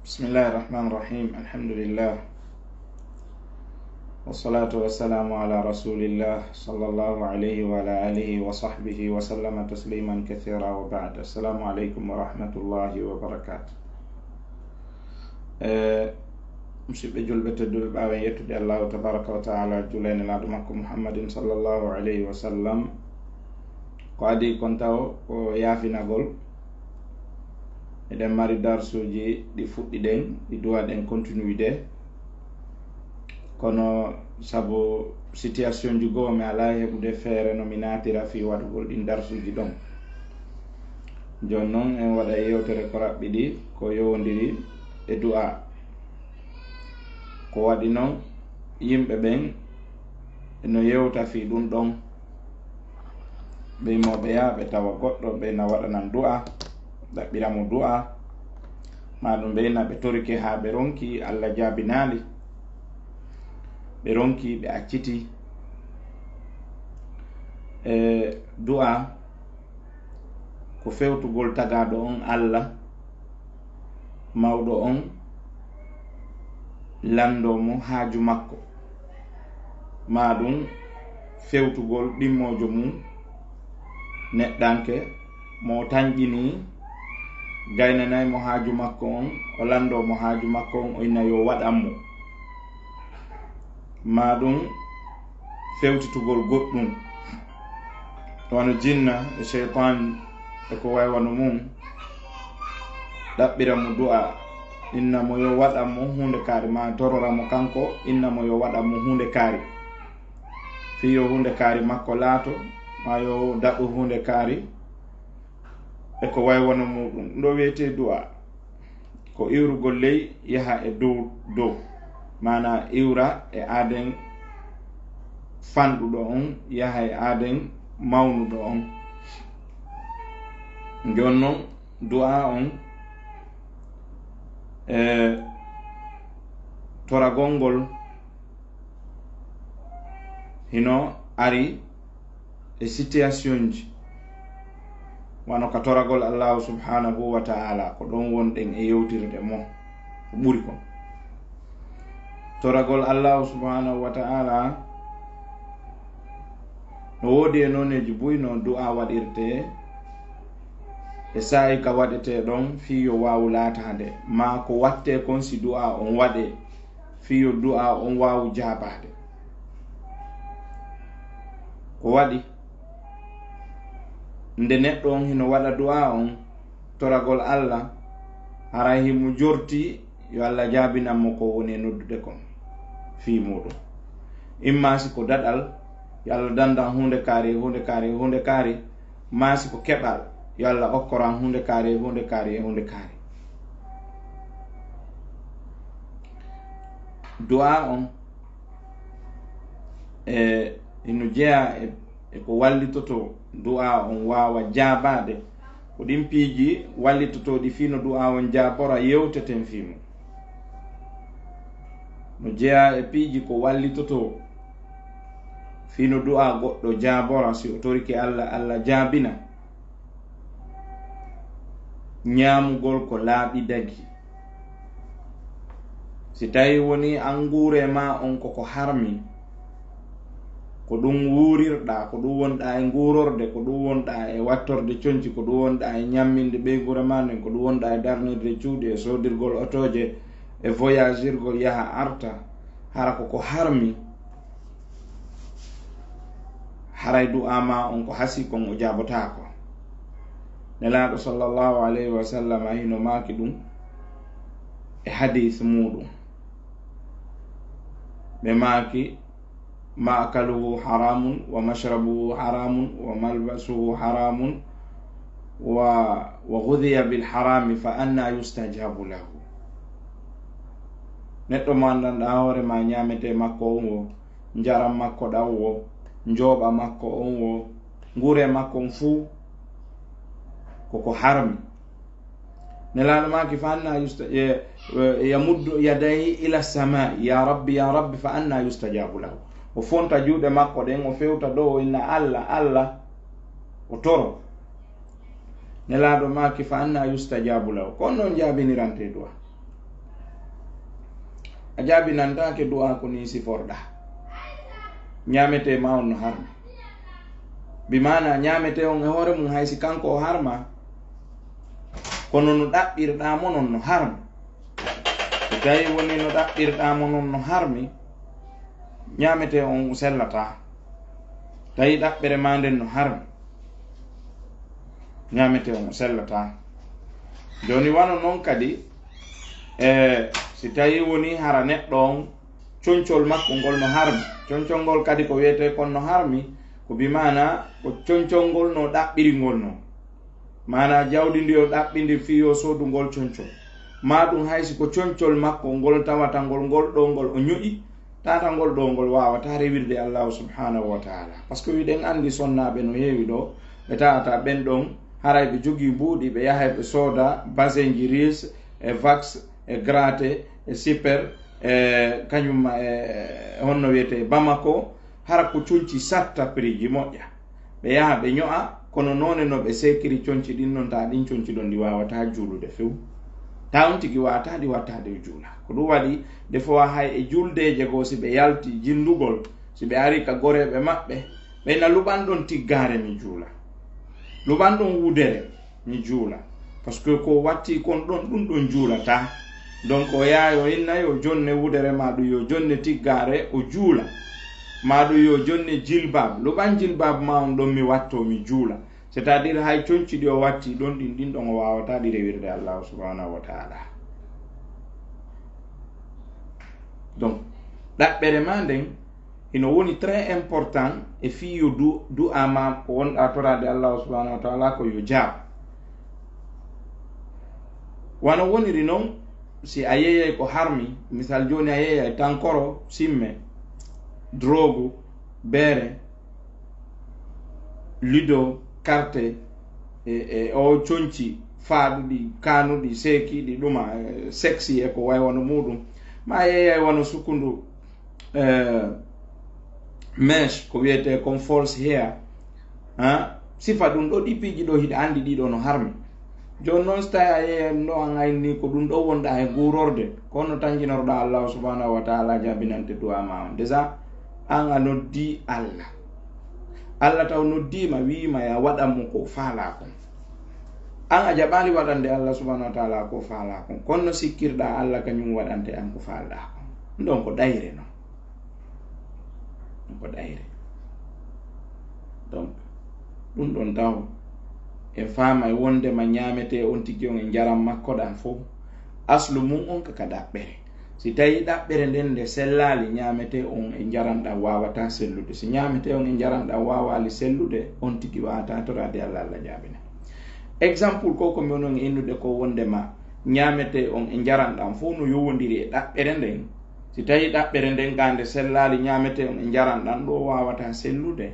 Bismillahirrahmanirrahim. Alhamdulillah. Wassalatu wassalamu ala rasulillah sallallahu alaihi wa ala alihi wa sahbihi wa sallama tasliman kathira wa ba'd. Assalamu alaikum wa rahmatullahi wa barakatuh. Musidɓe julɓe tedduɓe ɓaawen yettude Allahu tabaraka wa ta'ala julene laaɗo makko Muhammadin sallallahu alaihi wa sallam ko adi kon taw ko yaafinagol. Eɗen mari darsuji ɗi fuɗɗiɗen ɗi duwaɗen continuité kono sabu situation ji goo mi ala heɓude feere no mi naatira fi waɗugol ɗin darsuji ɗon. Joni noon en waɗa yewtere ko raɓɓiɗi ko yowodiri e du'a. Ko waɗi noon yimɓe ɓen no yewta fi ɗum ɗon ɓeymoɓe yaaɓe tawa goɗɗo ɓe na waɗanan du'a ɗaɓɓiramo du'a maɗum ɓeyna ɓe torike ha ɓe ronki Allah jaabinali ɓe ronki ɓe acciti du'a ko fewtugol tagaɗo on Allah mawɗo on landomo haaju makko maɗum fewtugol ɗimmojo mum neɗɗanke mo tañƴini gaynanaymo haaju makko on o landomo haaju makko on o inna yo waɗanmo maɗum fewtitugol goɗɗum wano jinna e cheytan e ko waywano mum ɗaɓɓira mo du'a innamo yo waɗanmo hunde kaari ma tororamo kanko innamo yo waɗanmo hunde kaari fiyo hunde kaari makko laato ma yo daɓɓu hunde kaari e ko waywano muɗum. Ɗo wiyete du'a ko iwrugol ley yaha e dow mana iwra e aaden fanɗuɗo on yaha e aaden mawnuɗo on. Jon noon du'a on toragol ngol hino ari e situation ji wano ka toragol Allahu subhanahu wa ta'ala ko ɗon wonɗen e yewtirde mo ko ɓuri kon. Toragol Allahu subhanahu wa ta'ala no woodi e noneji buyno du'a waɗirte e sa'i ka waɗete ɗon fiyo wawu laatade ma ko watte kon si du'a on waɗe fiyo du'a on wawu jabade. Ko waɗi nde neɗɗo on hino waɗa du'a on toragol Allah haray himo jorti yo Allah jaabinanmo ko woni noddude kon fi muɗum. Imma si ko daɗal yo Allah dandan hunde kaari ma si ko keɓal yo Allah okkoran hunde kaari. Du'a on hino jeeya e ko wallitoto du'a on wawa jaabade ko ɗin piiji wallitotoɗi fino du'a on jaabora yewteten fimo no jeeya e piiji ko wallitoto fino du'a goɗɗo jaabora si o torike Allah jaabina ñaamugol ko laaɓi dagi. Si tawi woni an guure ma on koko harmi ko ɗum wuurirɗa ko ɗum wonɗa e nguurorde ko ɗum wonɗa e wattorde coñci ko ɗum wonɗa e ñamminde ɓeygure ma nden ko ɗum wonɗa e darnirde cuuɗi e sodirgol otoje e voyagirgol yaha arta hara koko harmi haray du'a ma on ko hasi kon o jabotako. Nelaɗo sallallahu alayhi wa sallam hino maaki ɗum e hadith muɗum ɓe maaki ma akaluhu haramun wa mashrabuhu haramun wa malbasuhu haramun wa ghudhiya bil harami fa anna yustajabu lahu. Neɗɗo mo andanɗa hoore ma ñamete makko on wo, njaram makko ɗan wo, njooɓa makko on wo, nguure makko on fuu koko harmi. Nelaɗo maki fa anna yamuddu yadayhi ila samai ya rabbi fa anna yustajabu lahu. O fonta juuɗe makko ɗen o fewta ɗo o inna Allah o toro. Nelaɗo maki fa anna yustajabu lahu. Kon noon jaabinirante du'a. a jaabinantake du'a ko ni siforɗa ñamete ma on no harmi bimana ñamete on e hoore mum haysi kanko o harma kono no ɗaɓɓirɗamo non no harmi so tawi woni no ɗaɓɓirɗamo non no harmi ñamete on sellata tawi ɗaɓɓere ma nden no harmi ñamete on sellata joni wano noon kadi si tawi woni hara neɗɗo on concol makko ngol no harmi concol ngol kadi ko wiyete kon no harmi ko bimana ko concol ngol no ɗaɓɓiri ngol no mana jawdi ndi o ɗaɓɓindi fiyo sodugol concol ma ɗum haysi ko concol makko ngol tawata ngol ɗo ngol o ñoƴi tata ngol ɗo ngol wawata rewirde allahu subhanahu wa taala par ce que wiɗen andi sonnaɓe no heewi ɗo ɓe tawata ɓen ɗon haray ɓe jogui mbuuɗi ɓe yahay ɓe sooda basin ji ris e vax e graté e super e kañum honno wiyete bamako hara ko conci sarta prix ji moƴƴa ɓe yaha ɓe ño'a kono noone no ɓe sekiri conci ɗin noon ta ɗin conci ɗon ɗi wawata juulude few tawn tigi wawata ɗi wattade juula ko ɗum waɗi de fois hay e juldeje goo si ɓe yalti jindugol si ɓe ari ka goreɓe maɓɓe ɓeyna luɓan ɗon tiggare mi juula luɓan ɗon wudere mi juula par ce que ko watti kon ɗon ɗum ɗon juulata donc o yahay o innayi o jonne wudere maɗum yo jonne tiggare o juula maɗum yo jonne jilbab luɓan jilbab ma on ɗon mi watto mi juula c'est à dire hay conci ɗi o watti ɗon ɗin ɗon o wawata ɗi rewirde allahu subhanahu wa taala donc ɗaɓɓere ma nden ino woni très important e fiyo du'a ma ko wonɗa torade allahu subhanahu wa taala ko yo jaab wano woniri noon si a yeeyay ko harmi misal joni a yeeyay tankoro simme drogue beere ludo carte e o conci faaɗuɗi kanuɗi seekiɗi ɗuma sexy e ko way wono muɗum ma yeeyay wono sukundu mesh ko wiyete comme false hair sifa ɗum ɗo ɗippiji ɗo hiɗa andi ɗiɗo no harmi joni noon so tawi a yeeyay ɗum ɗo an ayni ko ɗum ɗo wonɗa e gurorde kono tan jinoroɗa allahu subhanahu wa taala jabinante du'a ma on déjà an a noddi allah allah taw noddima wima ya waɗanmo ko faala kon an a jaɓali waɗande allah subhanahu wa taala ko faala kon kono no sikkirɗa allah kañum waɗante an ko faalɗa kon ɗon ko ɗayre noon ko ɗayre donc ɗum ɗon taw e faama e wondema ñamete on tigi on e jaram makkoɗa fof aslu mum on kaka ɗaɓɓere si tawi ɗaɓɓere nden nde sellali ñamete on e jaranɗam wawata sellude si ñamete on e jaranɗam wawali sellude on tigi wawata torade allah allah jaabina exemple ko komi onon innude ko wondema ñamete on e jaranɗam fof no yowodiri e ɗaɓɓere nden si tawi ɗaɓɓere nden gande sellali ñamete on e jaranɗam ɗo wawata sellude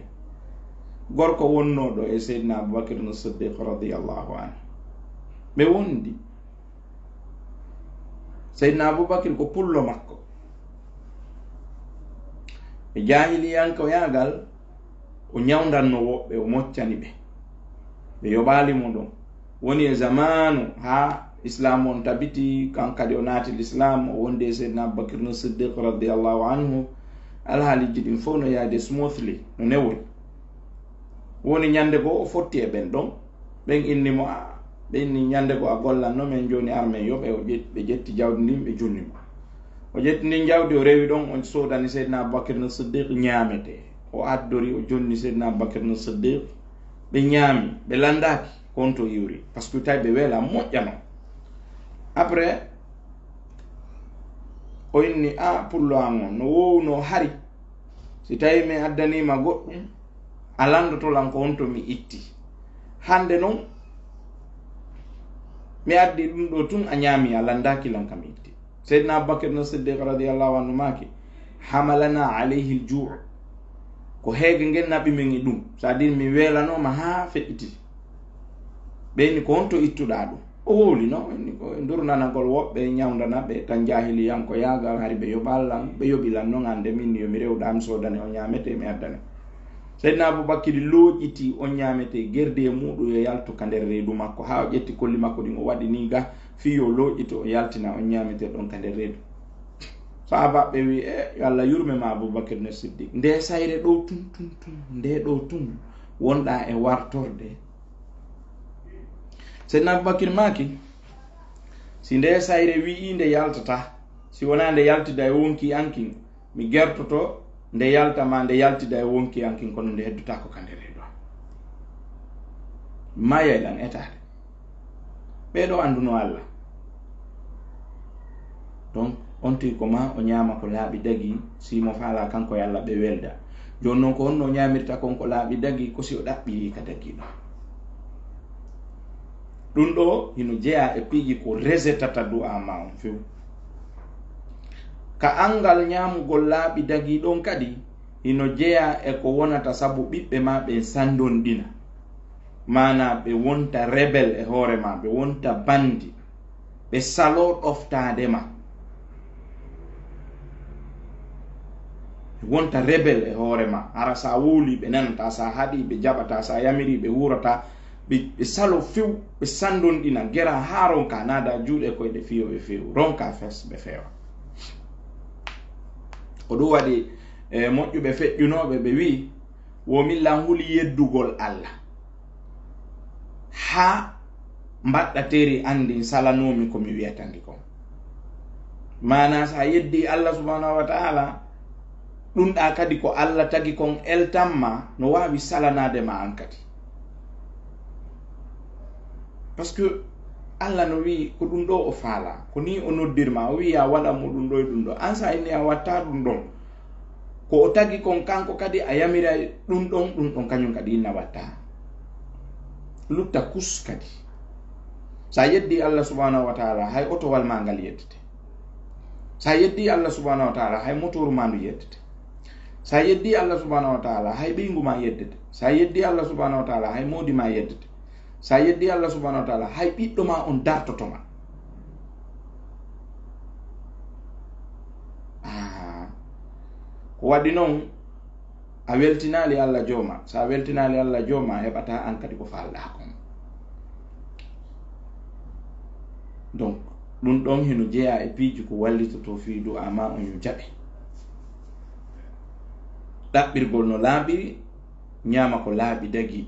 gorko wonnoɗo e seydina aboubacry no siddiq radiallahu anhu ɓe wondi seydina aboubacry ko pullo makko e jahiliyanko yagal o ñawdanno woɓɓe o moccani ɓe yoɓalimo ɗon woni e zamanu ha islam on tabiti kan kadi o naati l'islam o wondi e seydina aboubacry no siddiq radiallahu anhu alhaaliji ɗin fof no yaade smoothly no newri woni ñande goo o fotti e ɓen ɗon ɓen innimo ɓe inni ñande goo a gollanno men joni armen yoɓe ɓe ƴetti jawdi ndin ɓe junnimo o ƴetti ndin jawdi o rewi ɗon o sodani seydina aboubacry no siddiq ñaamete o addori o jonni seydina aboubacry no siddiq ɓe ñaami ɓe landaki konto iwri par ce que tawi ɓe weela moƴƴano après o inni pullo an on no wowno hari si tawi mi addanima goɗɗum a landotolan ko honto mi itti hande noon mi addi ɗum ɗo tun a ñaami a landakilan kam itti seydina aboubacry no siddiq radiallahu anhu maki hamalana alayhi l jour ko heege ngen naɓi min e ɗum c'est à dire mi weelanoma ha feƴƴiti ɓeyni ko honto ittuɗa ɗum o wowli no ko durnanagol woɓɓe ñawdanaɓe tan jahiliyanko yagal hari ɓe yoɓallan ɓe yoɓilan noon ande min yomi rewɗa mi sodane o ñamete mi addane seydina aboubacry looƴiti on ñamete gerde e muɗum yo yaltu ka nder reedu makko ha o ƴetti kolli makko ɗin o waɗi ni ga fiyo looƴito o yaltina on ñamete ɗon ka nder reedu sahabaɓe wi yo Allah yurmema Aboubacry ne Siddiq nde sayre ɗo tun nde ɗo tun wonɗa e wartorde Seydina Aboubacry maki si nde sayre wi'i nde yaltata si wona nde yaltida e wonki ankin mi gertoto nde yaltama nde yaltida e wonki ankin kono nde heddota ko kandere ɗo mayay ɗan etade ɓeɗo anduno Allah donc on tui ko ma o ñaama ko laaɓi dagi simo faala kanko e Allah ɓe welda joni noon ko honno ñamirta konko laaɓi dagi ko si o ɗaɓɓiri ka dagi ɗo ɗum ɗo hino jeeya e piiji ko resetata du'a ma on few ka angal ñamugol laaɓi dagi ɗon kadi hino jeeya e ko wonata sabu ɓiɓɓe ma ɓe sandonɗina mana ɓe wonta rebel e hoore ma ɓe wonta bandi ɓe salo ɗoftade ma wonta rebel e hoore ma hara sa wuuli ɓe nanata sa haɗi ɓe jaɓata sa yamiri ɓe wurata ɓe salo few ɓe sandonɗina gera ha ronka nada juuɗe koyɗe fiyoɓe few ronka fes ɓe fewa ko ɗum waɗi moƴƴuɓe feƴƴunoɓe ɓe wi womillan huli yeddugol Allah ha mbaɗɗateri andin salanomi komi wiyatandi kon mana sa yeddi Allah subhanahu wa ta'ala ɗum ɗa kadi ko Allah tagi kon eltanma no wawi salanadema an kadi par ce que Allah no wi ko ɗum ɗo o faala ko ni o noddirma o wi ya waɗanmo ɗum ɗo e ɗum ɗo an sa inni a watta ɗum ɗon ko o tagi kon kanko kadi a yamira ɗum ɗon kañum kadi inna watta lutta kus kadi sa yeddi Allah subhanahu wa ta'ala hay otowal ma ngal yeddete sa yeddi Allah subhanahu wa ta'ala hay motoru ma ndu yeddete sa yeddi Allah subhanahu wa ta'ala hay ɓingu ma yeddete sa yeddi Allah subhanahu wa ta'ala hay modi ma yeddete sa yeddi Allah subhanahu wa ta'ala hay ɓiɗɗo ma on dartotoma ko waɗi noon a weltinali Allah jooma sa weltinali Allah jooma heɓata an kadi ko falɗa kon donc ɗum ɗon heno jeeya e piiji ko wallitoto fi du'a ma on yo jaɓe ɗaɓɓirgol no laaɓiri ñaama ko laaɓi dagi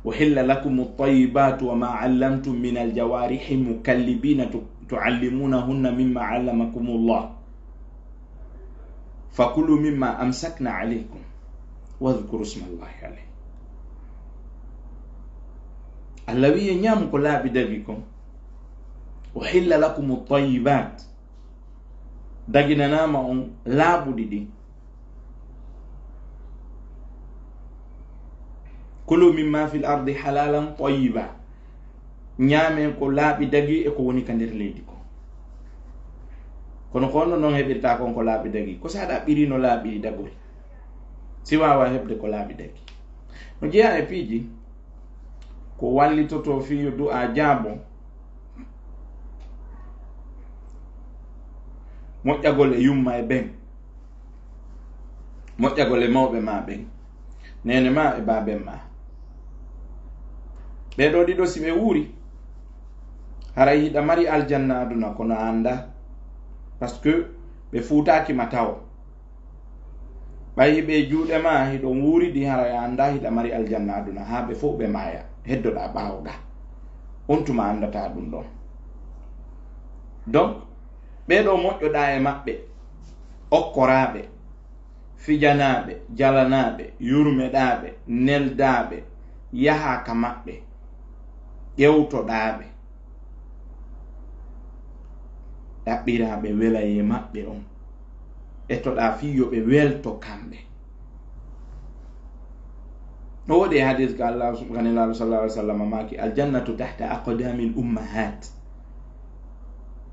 uhilla lakum at-tayyibatu wa ma 'allamtum min al-jawarihi mukallibina tu'allimunahunna mimma 'allamakumullah fakulu mimma amsakna 'alaykum wadhkuru ismallahi alayhi Allah wiye ñaamu ko laaɓi dagi kon uhilla lakum at-tayyibat daginanama on laaɓuɗi ɗi kulu mimma fil ardi halalan tayyiba ñaame ko laaɓi dagi e ko woni ka nder leydi ko kono ko onno noon heɓirta kon ko laaɓi dagi ko sa ɗaɓɓirino laaɓi dagol si wawa heɓde ko laaɓi dagi no jeeya e piiji ko wallitoto fiyo du'a jaabo moƴƴagol e yumma e ɓen moƴƴagol e mawɓe ma ɓen nene ma e baben ma ɓeɗo ɗiɗo si ɓe wuuri hara yiɗa mari aljanna aduna kono anda par ce que ɓe fuutaki ma taw ɓayi ɓe juuɗe ma hiɗo wuuridi hara anda hiɗa mari aljanna aduna ha ɓe fof ɓe maya heddoɗa ɓawoɗa on tuma andata ɗum ɗon donc ɓeɗo moƴƴoɗa e maɓɓe okkoraɓe fijanaɓe jalanaɓe yurmeɗaɓe neldaɓe yaha ka maɓɓe ƴewtoɗaɓe ɗaɓɓiraɓe wela ye maɓɓe on ettoɗa fiyoɓe welto kamɓe no woɗi hadis ka Allah subhanahu sallallahu alaihi wasallam maki aljannatu tahta aqdamil ummahat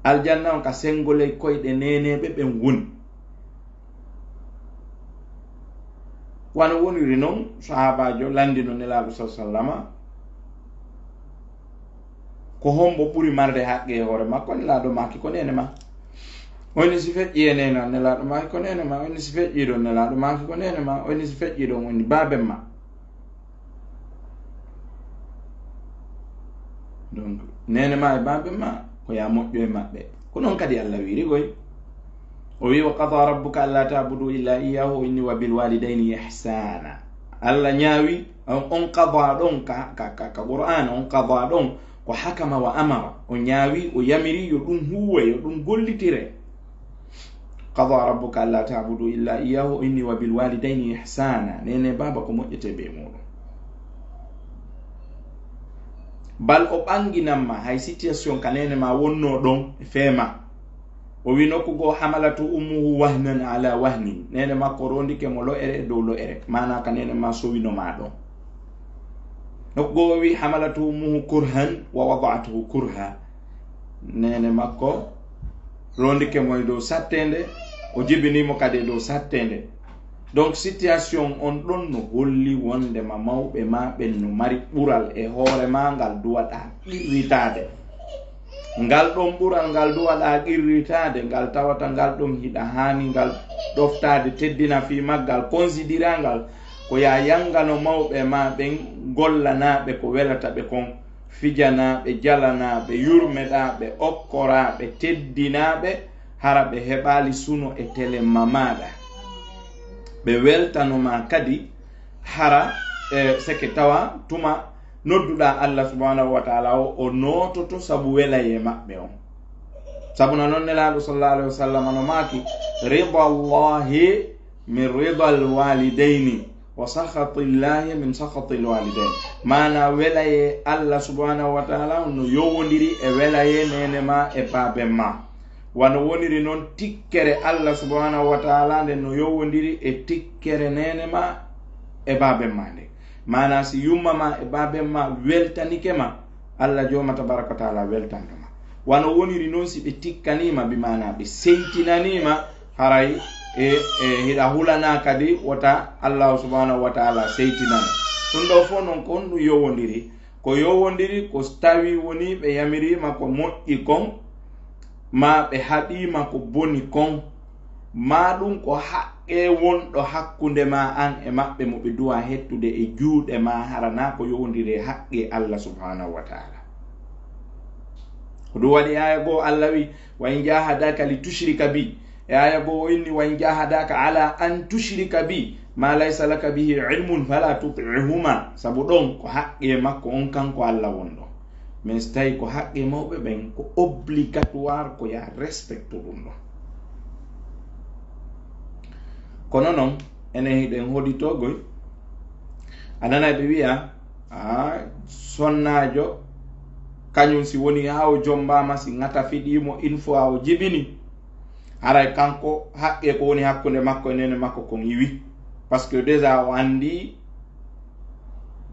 aljanna on ka sengole koyɗe neneɓe ɓen woni wano woniri noon sahabajo landino nelaɗo sallama ko hombo ɓuri marde haqqe e hoore makko nelaɗo maki ko nene ma woni si feƴƴi e nena nelaɗo maki ko nene ma woni si feƴƴi ɗon nelaɗo maki ko nene ma woni si feƴƴi ɗon woni baben ma donc nene ma e baben ma ko ya moƴƴo e maɓɓe ko non kadi Allah wiri goy o wi wa qada rabbuka alla ta'budu illa iyyahu inni wa bil walidayni ihsana. Allah ñaawi on qada ɗon ka qur'an on qada ɗon ko hakama wa amara o ñaawi o yamiri yo ɗum huwe yo ɗum gollitire. qada rabbuka alla ta'budu illa iyyahu inni wa bil walidayni ihsana nene baba ko moƴƴete be muɗum. bal o ɓanginanma hay situation ka nene ma wonno ɗon e feema o wi nokkugo hamalatu ummuhu wahnan ala wahnin nene makko rondike mo lo'ere dow lo'ere mana ka nene ma sowinoma ɗon. nokkugo o wi hamalatu ummuhu kurhan wa wada'atuhu kurha nene makko rondike mo dow sattende o jibinimo kadi dow sattende. donc situation on ɗon no holli wondema mawɓe ma ɓen no mari ɓural e hoore ma ngal duwaɗa qirritade. ngal ɗon ɓural ngal duwaɗa qirritade ngal tawata ngal ɗon hiɗa hani ngal ɗoftade teddina fi maggal considérangal ko ya yangano mawɓe ma ɓen gollanaɓe ko welata ɓe kon fijanaɓe jalanaɓe yurmeɗaɓe okkoraɓe teddinaɓe hara ɓe heɓali suno e telemma maɗa ɓe weltanoma kadi hara seke tawa tuma nodduɗa Allah subhanahu wa ta'ala o nototo sabu welaye maɓɓe on. sabu na noon nelaɗo sallallahu alaihi wasallam no maki rida Allahi min rida alwalidaini wa sakhatillahi min sakhati alwalidain. mana welaye Allah subhanahu wa ta'ala no yowodiri e welaye nene ma e babe ma wano woniri noon tikkere Allah subhanahu wa ta'ala nde no yowodiri e tikkere nene ma e babe ma nde. mana si yumma ma e babe ma weltanike ma Allah joma tabaraka wa ta'ala weltantoma. wano woniri noon si ɓe tikkanima bi mana ɓe seytinanima haray hiɗa hulana kadi wota Allah subhanahu wa ta'ala seytinana. ɗum ɗo fo noon ko ɗum yowodiri ko yowodiri ko tawi woni ɓe yamirima ko moƴƴi kon ma ɓe haɗima ko boni kon ma ɗum ko haqqe wonɗo hakkunde ma an e maɓɓe mo ɓe duwa hettude e juuɗe ma harana ko yowdiri haqqe Allah subhanahu wa ta'ala. ko ɗum waɗi aya goo Allah wi wa in jahadaka li tushrika bi e aya goo o inni wa in jahadaka ala an tushrika bi ma laysa laka bihi ilmun fala tuti'huma. sabu ɗon ko haqqe makko on kanko Allah wonɗo mais so tawi ko haqqe mawɓe ɓen ko obligatoire ko ya respecte ɗum ɗon. kono noon enen hiɗen hoɗitogoy anana ɓe wiya sonnajo kañum si woni ha o jombama si ngata fiɗimo une fois o jibini haray kanko haqqe ko woni hakkude makko e nene makko kon yiwi par ce que déjà o andi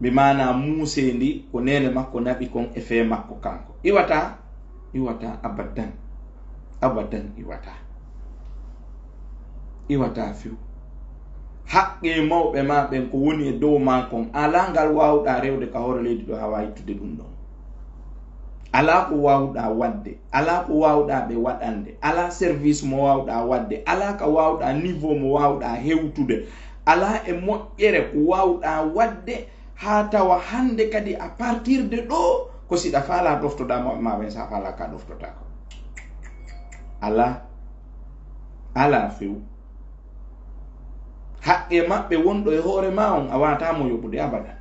mi mana musendi ko nene makko naɓi kon e fe makko kanko iwata abadan iwata few. haqqe mawɓe ma ɓen ko woni e dow ma kon ala ngal wawɗa rewde ka hoore leydi ɗo hawa yittude ɗum ɗon. ala ko wawɗa wadde ala ko wawɗa ɓe waɗande ala service mo wawɗa wadde ala ka wawɗa niveau mo wawɗa hewtude ala e moƴƴere ko wawɗa wadde ha tawa hande kadi a partir de ɗo ko siɗa faala ɗoftoɗa ma ɓen sa faala ka ɗoftotako ala few. haqqe maɓɓe wonɗo e hoore ma on a watamo yoɓude abadan.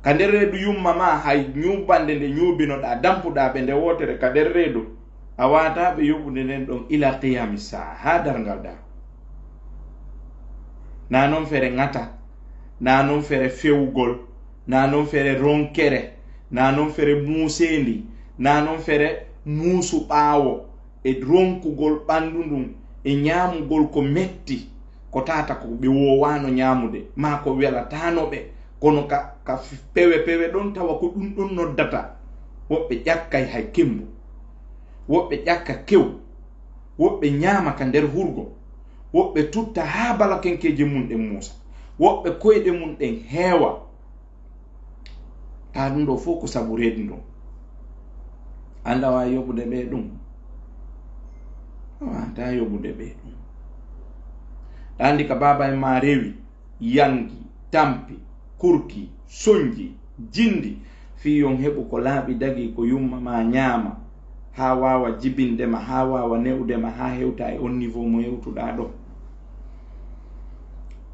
ka nder reedu yumma ma hay ñubande nde ñubinoɗa dampuɗa ɓe nde wotere ka nder reedu a wataɓe yoɓude nden ɗon ila qiyami saa ha darngal dar. na noon fere ngata na noon fere fewgol na noon fere ronkere na noon fere muusendi na noon fere muusu ɓaawo e ronkugol ɓandu ndun e ñamugol ko metti ko tata ko ɓe wowano ñamude ma ko welatano ɓe kono ka pewe ɗon tawa ko ɗum ɗon noddata. woɓɓe ƴakkay hay kembu woɓɓe ƴakka kew woɓɓe ñama ka nder hurgo woɓɓe tutta ha bala kenkeje mum ɗen muusa woɓɓe koyɗe mum ɗen heewa ta ɗum ɗo fof ko sabu reedu ndon. anda wa yoɓude ɓe ɗum wata yoɓude ɓe ɗum. andi ka baba en ma rewi yangi tampi kurki soñji jindi fi yon heɓu ko laaɓi dagi ko yumma ma ñaama ha wawa jibindema ha wawa newdema ha hewta e on niveau mo yewtuɗa ɗo.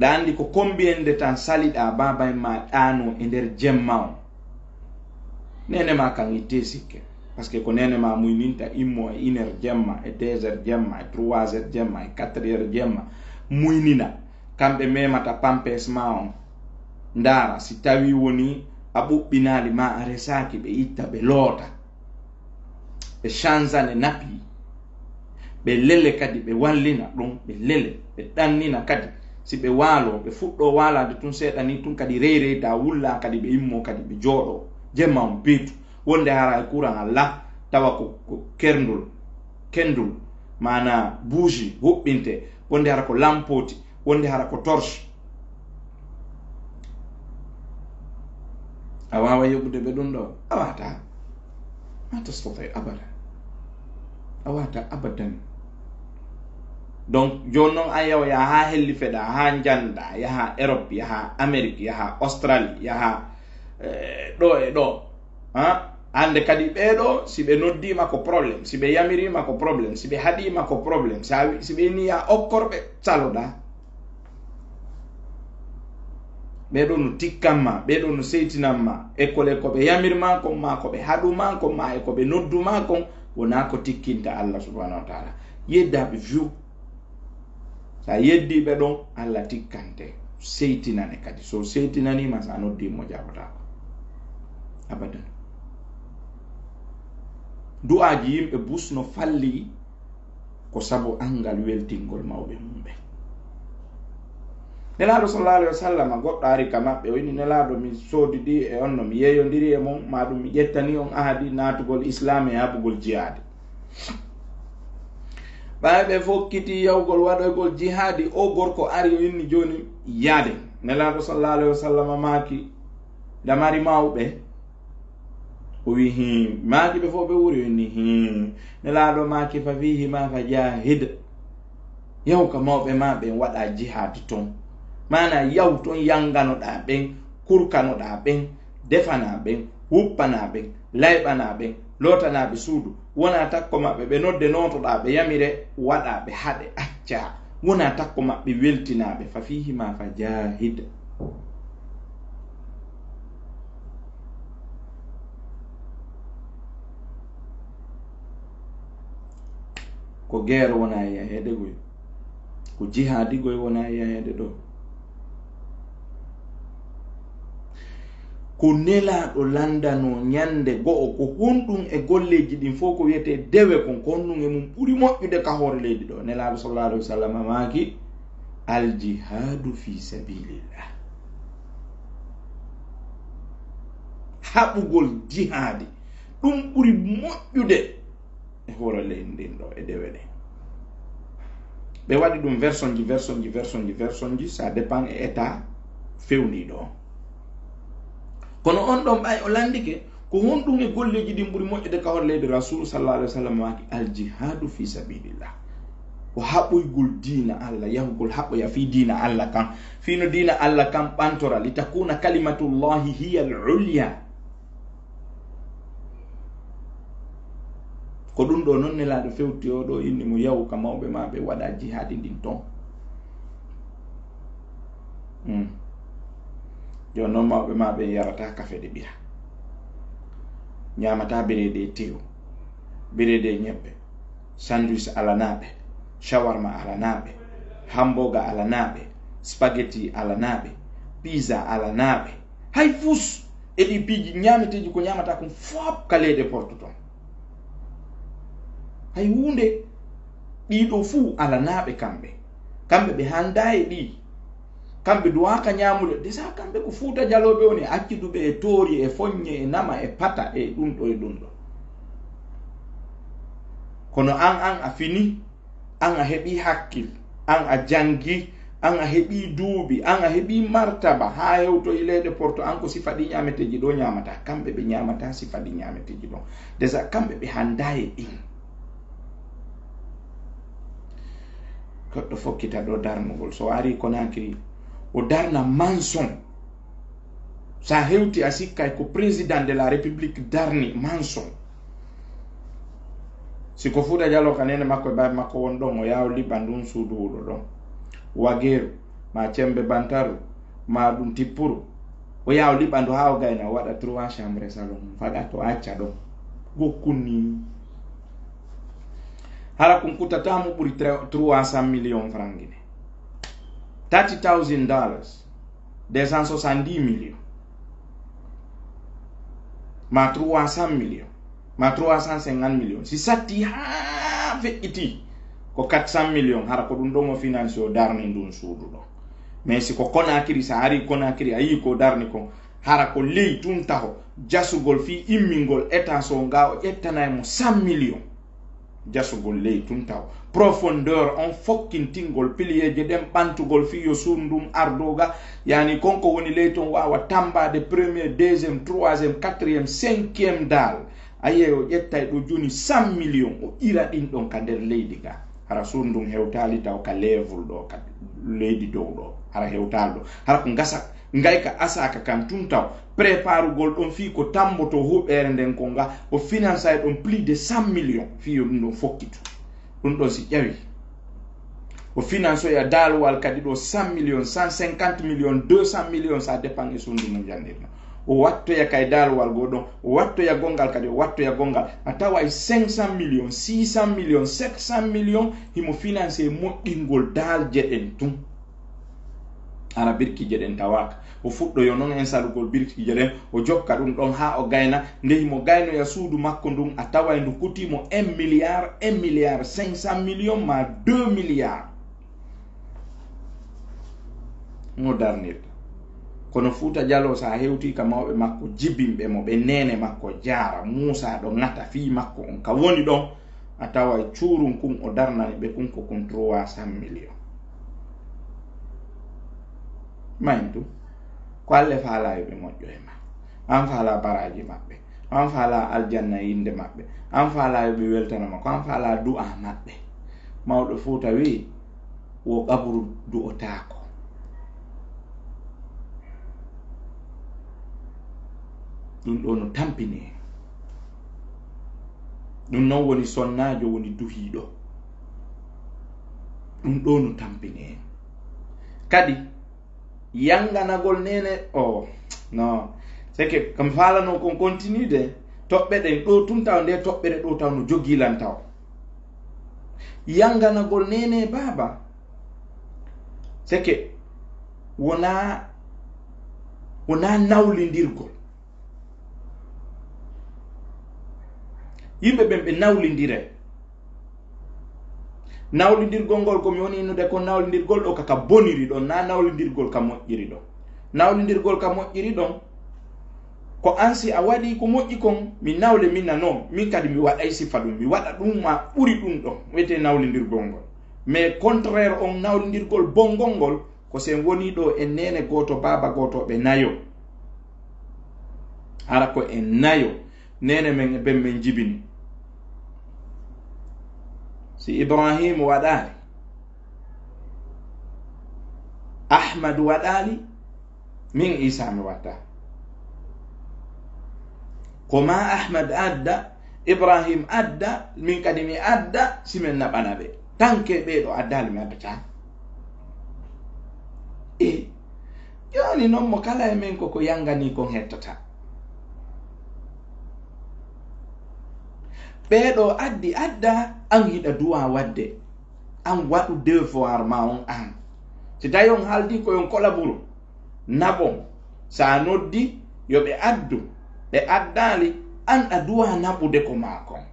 ɗa andi ko combien de temps saliɗa baba en ma ɗano e nder jemma o, nene ma kan itte sikke par ce que ko nene ma muyninta immo e 1 heure jemma e 2 heures jemma e 3 heures jemma e 4 heures jemma muynina kamɓe memata pampes ma on ndara si tawi woni a ɓuɓɓinali ma a resaki ɓe itta ɓe loota ɓe changane nappi ɓe lele kadi ɓe wallina ɗum ɓe lele ɓe ɗannina kadi si ɓe waalo ɓe fuɗɗo walade tun seeɗa ni tun kadi reyreyta wulla kadi ɓe immo kadi ɓe jooɗo jemma on peetu wonde hara e courant Allah tawa ko kendul mana bougie huɓɓinte, wonde hara ko lampoti, wonde hara ko torche. a wawa yoɓude ɓe ɗum ɗo a wata ma tastati abadan a wata abadan. donc joni noon a yaw yaha ha helli feɗa ha janda yaha Europe yaha Amérique yaha Australie yaha ɗo e ɗo hande kadi ɓeɗo si ɓe noddima ko probléme, si ɓe yamirima ko probléme, si ɓe haɗima ko probléme, si ɓe niya okkorɓe saloɗa. ɓeɗo no tikkanma, ɓeɗo no seytinanma école ko ɓe yamirma kon ma ko ɓe haɗuma kon ma e ko ɓe nodduma kon wona ko tikkinta Allah subhanahu wa taala. yeddaɓe viw sa yeddiɓe ɗon Allah tikkante seytinane kadi, so seytinanima sa noddimo jabotako abadan. du'aji yimɓe busno falli ko sabu angal weltingol mawɓe mumɓe. nelaɗo sallallahu alaihi wasallam goɗɗo ari ka maɓɓe o ini nelaɗo mi soodi ɗi e on no mi yeyodiri e mon maɗum mi ƴettani on ahadi natugol islam e habugol jihadi. ɓaɓe fokkiti yawgol waɗoygol jihadi o gorko ari o inni joni yaade. nelaɗo sallallahu alaihi wasallam maki damari mawɓe o wi hi maki ɓe fof ɓe wuri o inni hi nelaɗo maki fa fihi ma fa jahid, yaw ka mawɓe ma ɓen waɗa jihadi ton, mana yaw ton yanganoɗa ɓen, kurkanoɗa ɓen, defana ɓen, wuppana ɓen, layɓana ɓen, lotanaɓe suudu, wona takko maɓɓe ɓe nodde notoɗa ɓe yamire waɗa ɓe haɗe acca, wona takko maɓɓe weltinaɓe fa fihi ma fa jahid. ko guerre wona e yahede goy, ko jihadi goy wona e yahede ɗo. ko nelaɗo landano ñande go'o ko honɗum e golleji ɗin fof ko wiyete dewe kon ko honɗum e mum ɓuri moƴƴude ka hoore leydi ɗo. nelaɗo sallallahu alaihi wasallam maki al jihadu fi sabilillah, haɓugol jihadi ɗum ɓuri moƴƴude e hoore leydi ndin ɗo e dewe ɗen. ɓe waɗi ɗum version ji ça dépend e état fewniɗo on. kono on ɗon ɓay o landike ko honɗum e golleji ɗin ɓuri moƴƴude ka hoore leydi rasulu sallallahu alaihi wasallam maki al jihadu fi sabilillah, ko haɓoygol diina Allah, yahugol haɓoya fi diina Allah kam, fino diina Allah kam ɓantora li takuna kalimatullahi hiya al ulya. ko ɗum ɗo noon nelaɗo fewti o ɗo inni mo yawu ka mawɓe ma ɓe waɗa jihadi ndin ton. joni noon mawɓe ma ɓe yarata kafe ɗe ɓira, ñamata birede tew, birede ñebbe, sandwich alanaɓe, shawarma alanaɓe, hamburger alanaɓe, spaghetti alanaɓe, pizza alanaɓe, hay fus e ɗi piiji ñameteji ko ñamata kon fop kalede porte ton. hay hunde ɗiɗo fuu alanaɓe kamɓe ɓe handa e ɗi, kamɓe duwaka ñamude déjà kamɓe ko fuuta jaloɓe woni acciduɓe e toori e foññe e nama e pata e ɗum ɗo. kono an a fini, an a heɓi hakkil, an a jangi, an a heɓi duuɓi, an a heɓi martaba ha hewto e leyɗe porto, an ko sifaɗi ñameteji ɗo ñamata, kamɓe ɓe ñamata sifaɗi ñameteji ɗon déjà kamɓe ɓe handa e ɗin. goɗɗo fokkita ɗo darnugol so ari Conakry o darna manson sa hewti a sikkay ko président de la république darni Manson siko Fouta Jallow kanene makko e babe makko won ɗon o yaw liɓan ɗum suudu huɗo ɗon Wageru ma Cembe Bantaru ma ɗum Tippuru o yaw liɓandu ha o gayna o waɗa 3 chambre salon faɗa to acca ɗon gokkunni hala kun kutatamo ɓuri 300 millions francs guine $30,000 270 millions ma 300 millions ma 350 millions si satti ha feƴƴiti ko 400 millions hara ko ɗum ɗon o finance o darni ndun suudu ɗon mais si ko Conakry sa ari Conakry a yi ko darni kon hara ko ley tun taho jasugol fi immingol état so nga o ƴettanaymo 100 millions jasugol ley tun taho profondeur on fokkintingol pilieje ɗen ɓantugol fi yo sundum ardoga yani konko woni ley ton wawa tambade premier deuxième troisième quatrième cinquième dal aye o ƴettay ɗo joni 100 millions o ira ɗin ɗon ka nder leydi ga hara sundum hewtali taw ka level ɗo ka leydi dow ɗo hara hewtal ɗo hara ko gasa ngayka asaka kan tun taw préparugol ɗon fi ko tamboto huɓɓere nden ko nga o finance ay ɗon plus de 100 millions fiyo ɗum ɗon fokkitu ɗum ɗon si ƴawi o finance oya dalwal kadi ɗo 100 millions 150 millions 200 millions ça dépend e sundu no jandirno o wattoya kay dalwal go ɗon o wattoya gongal kadi o wattoya gongal a tawa 500 millions 600 millions 700 millions himo finance moƴƴingol dalje ɗen tun ara birkije ɗen tawaka o fuɗɗoyo noon en salugol birkije ɗen o jokka ɗum ɗon ha o gayna nde himo gaynoya suudu makko ndun a tawa ndu kutimo 1 milliard 500 millions ma 2 milliards no darnirta kono Fouta Jallow sa hewti ka mawɓe makko jibinɓe mo ɓe nene makko Jara Moussa ɗo ngata fi makko on ka woni ɗon a tawa cuurum kun o darnani ɓe kun ko kun 300 millions mayntu ko alle faalayo ɓe moƴƴo e ma an faala baraji maɓɓe an faala aljanna yinde maɓɓe an faalayo ɓe weltanama ko an faala du'a maɓɓe mawɗo Fouta wi wo ƙabru du'otako ɗum ɗo no tampine ɗum noon woni sonnajo woni duhiɗo ɗum ɗo no tampine kadi yanganagol nene o no c'est que kam falano kon continue de toɓɓe ɗen ɗo tun taw nde toɓɓere ɗo taw no jogilan taw yanganagol nene baba c'est que wona nawlindirgol yimɓe ɓen ɓe nawlindirgol ngol komi woni innude ko nawlindirgol ɗo kaka boniri ɗon na nawlindirgol ka moƴƴiri ɗon nawlindirgol ka moƴƴiri ɗon ko ansi a waɗi ko moƴƴi kon mi nawle minna noon min kadi mi waɗay sifa ɗum mi waɗa ɗum ma ɓuri ɗum ɗon wiyete nawlindirgol ngol mais contraire on nawlindirgol bongol ngol ko sen woni ɗo e nene goto baba goto ɓe nayo ara ko en nayo nene men e ben men jibini si Ibrahim waɗali Ahmad waɗali min Isa mi watta ko ma Ahmad adda Ibrahim adda min kadi mi adda simen naɓana ɓe tanke ɓeɗo addali mi addata joni noon mo kala e men koko yangani kon hettata ɓeɗo addi adda an hiɗa duwa wadde an waɗu devoir ma on an si tawi on haldi koyon kolaburu naɓon sa noddi yoɓe addu ɓe addali an a duwa naɓude ko makon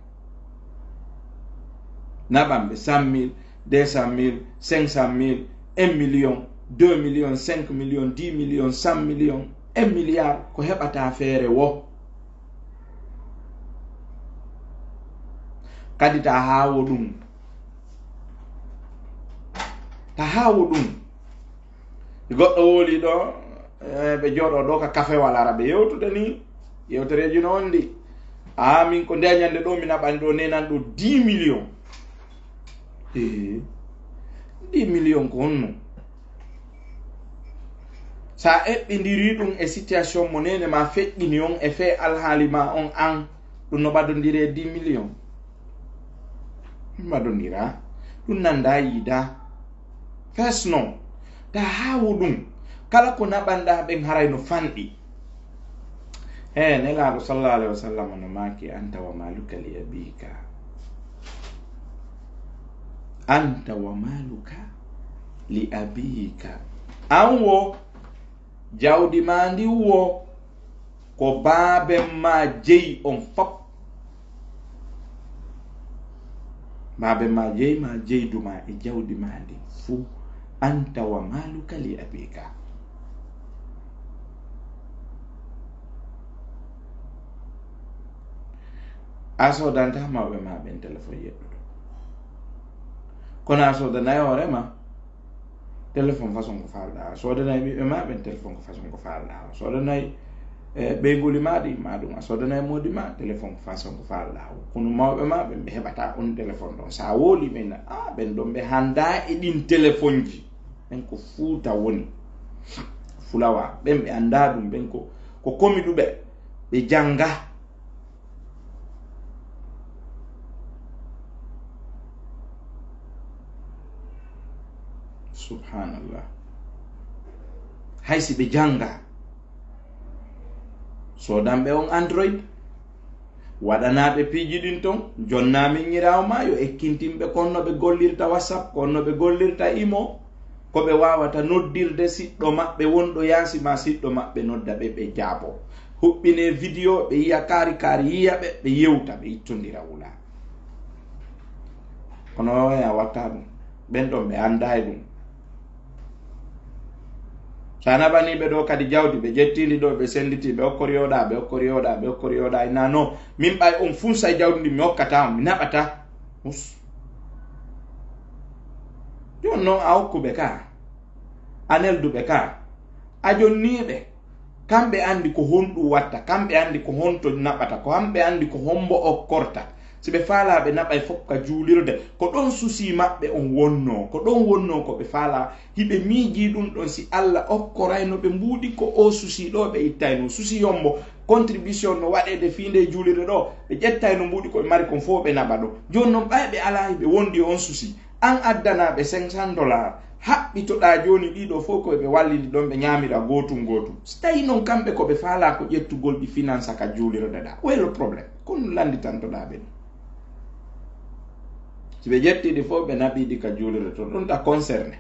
naɓan ɓe 100 000 200 000 500 000 1 million 2 millions 5 millions 10 millions 100 millions 1 milliard ko heɓata feere wo kadi ta hawo ɗum goɗɗo woli ɗo ɓe jooɗo ɗo ka café walara ɓe yewtude ni yewtereji no wondi min ko ndeñande ɗo mi naɓani ɗo nenan ɗo 10 millions 10 millions ko honno sa eɓɓidiri ɗum e situation mo nene ma feƴƴini on e fe alhaali ma on an ɗum no ɓadodire 10 millions ɓadodira ɗum nanda yiida fes non ta hawu ɗum kala ko naɓanɗa ɓen haray no fanɗi nelaɗo sallallahu alaihi wasallam no maki anta wa maluka li abika anta wa maluka li abika an wo jawdi ma ndi wo ko baaben ma jeyi on fop baaben ma jeyi ma jeyduma e jawdi ma ndi fuu anta wa maluka li abika a sodanta mawɓe ma ɓen téléphone yeɗɗuɗo kono a sodanayi hoorema téléphone façon ko falɗa a sodanayi ɓiɓɓe ma ɓen téléphone ko façon ko falɗa a sodanayi ɓeygoli maɗi maɗum a sodanayi modi ma téléphone ko façon ko falɗa kono mawɓe ma ɓen ɓe heɓata on téléphone ɗon sa wooli ɓen ɓen ɗon ɓe handa e ɗin téléphone ji ɓen ko fuuta woni fulawa ɓen ɓe anda ɗum ɓen ko komi ɗuɓe ɓe janga subhanallah haysi ɓe janga sodanɓe on android waɗanaɓe piiji ɗin ton jonnami ñirawo ma yo ekkintinɓe konno ɓe gollirta whatsapp konno ɓe gollirta imo ko ɓe wawata noddirde siɗɗo maɓɓe wonɗo yaasi ma siɗɗo maɓɓe nodda ɓe ɓe jaabo huɓɓine vidéo ɓe yiya kaari yiya ɓe yewta ɓe ittodira wula kono a watta ɗum ɓen ɗon ɓe anda e ɗum sana baniɓe ɗo kadi jawdi ɓe jettidi ɗo ɓe senditi ɓe okkoriyoɗa ina no min ɓay on funsa jawdi ndi mi hokkata on mi naɓata jon noon a hokkuɓe ka a nelduɓe ka a jonniɓe kamɓe andi ko honɗum watta kamɓe andi ko honto naɓata ko hamɓe andi ko hombo okkorta si ɓe faalaɓe naɓay fof ka juulirde ko ɗon susi maɓɓe on wonno ko ɗon wonno ko ɓe faala hiɓe miiji ɗum ɗon si Allah okkorayno ɓe mbuuɗi ko o susi ɗo ɓe ittayno susi yombo contribution no waɗede fiinde juulirde ɗo ɓe ƴettayno mbuuɗi koɓe mari kon fof ɓe naɓa ɗo joni noon ɓay ɓe ala hiɓe wondi on susi an addanaɓe $500 haɓɓitoɗa joni ɗiɗo fof koɓe wallidi ɗon ɓe ñamira gotum so tawi noon kamɓe koɓe faala ko ƴettugol ɗi finance ka juulirde ɗa wo est le probléme kono landitantoɗa ɓen si ɓe ƴettiɗi fof ɓe naɓiɗi ka juulirde to ɗum ta concerné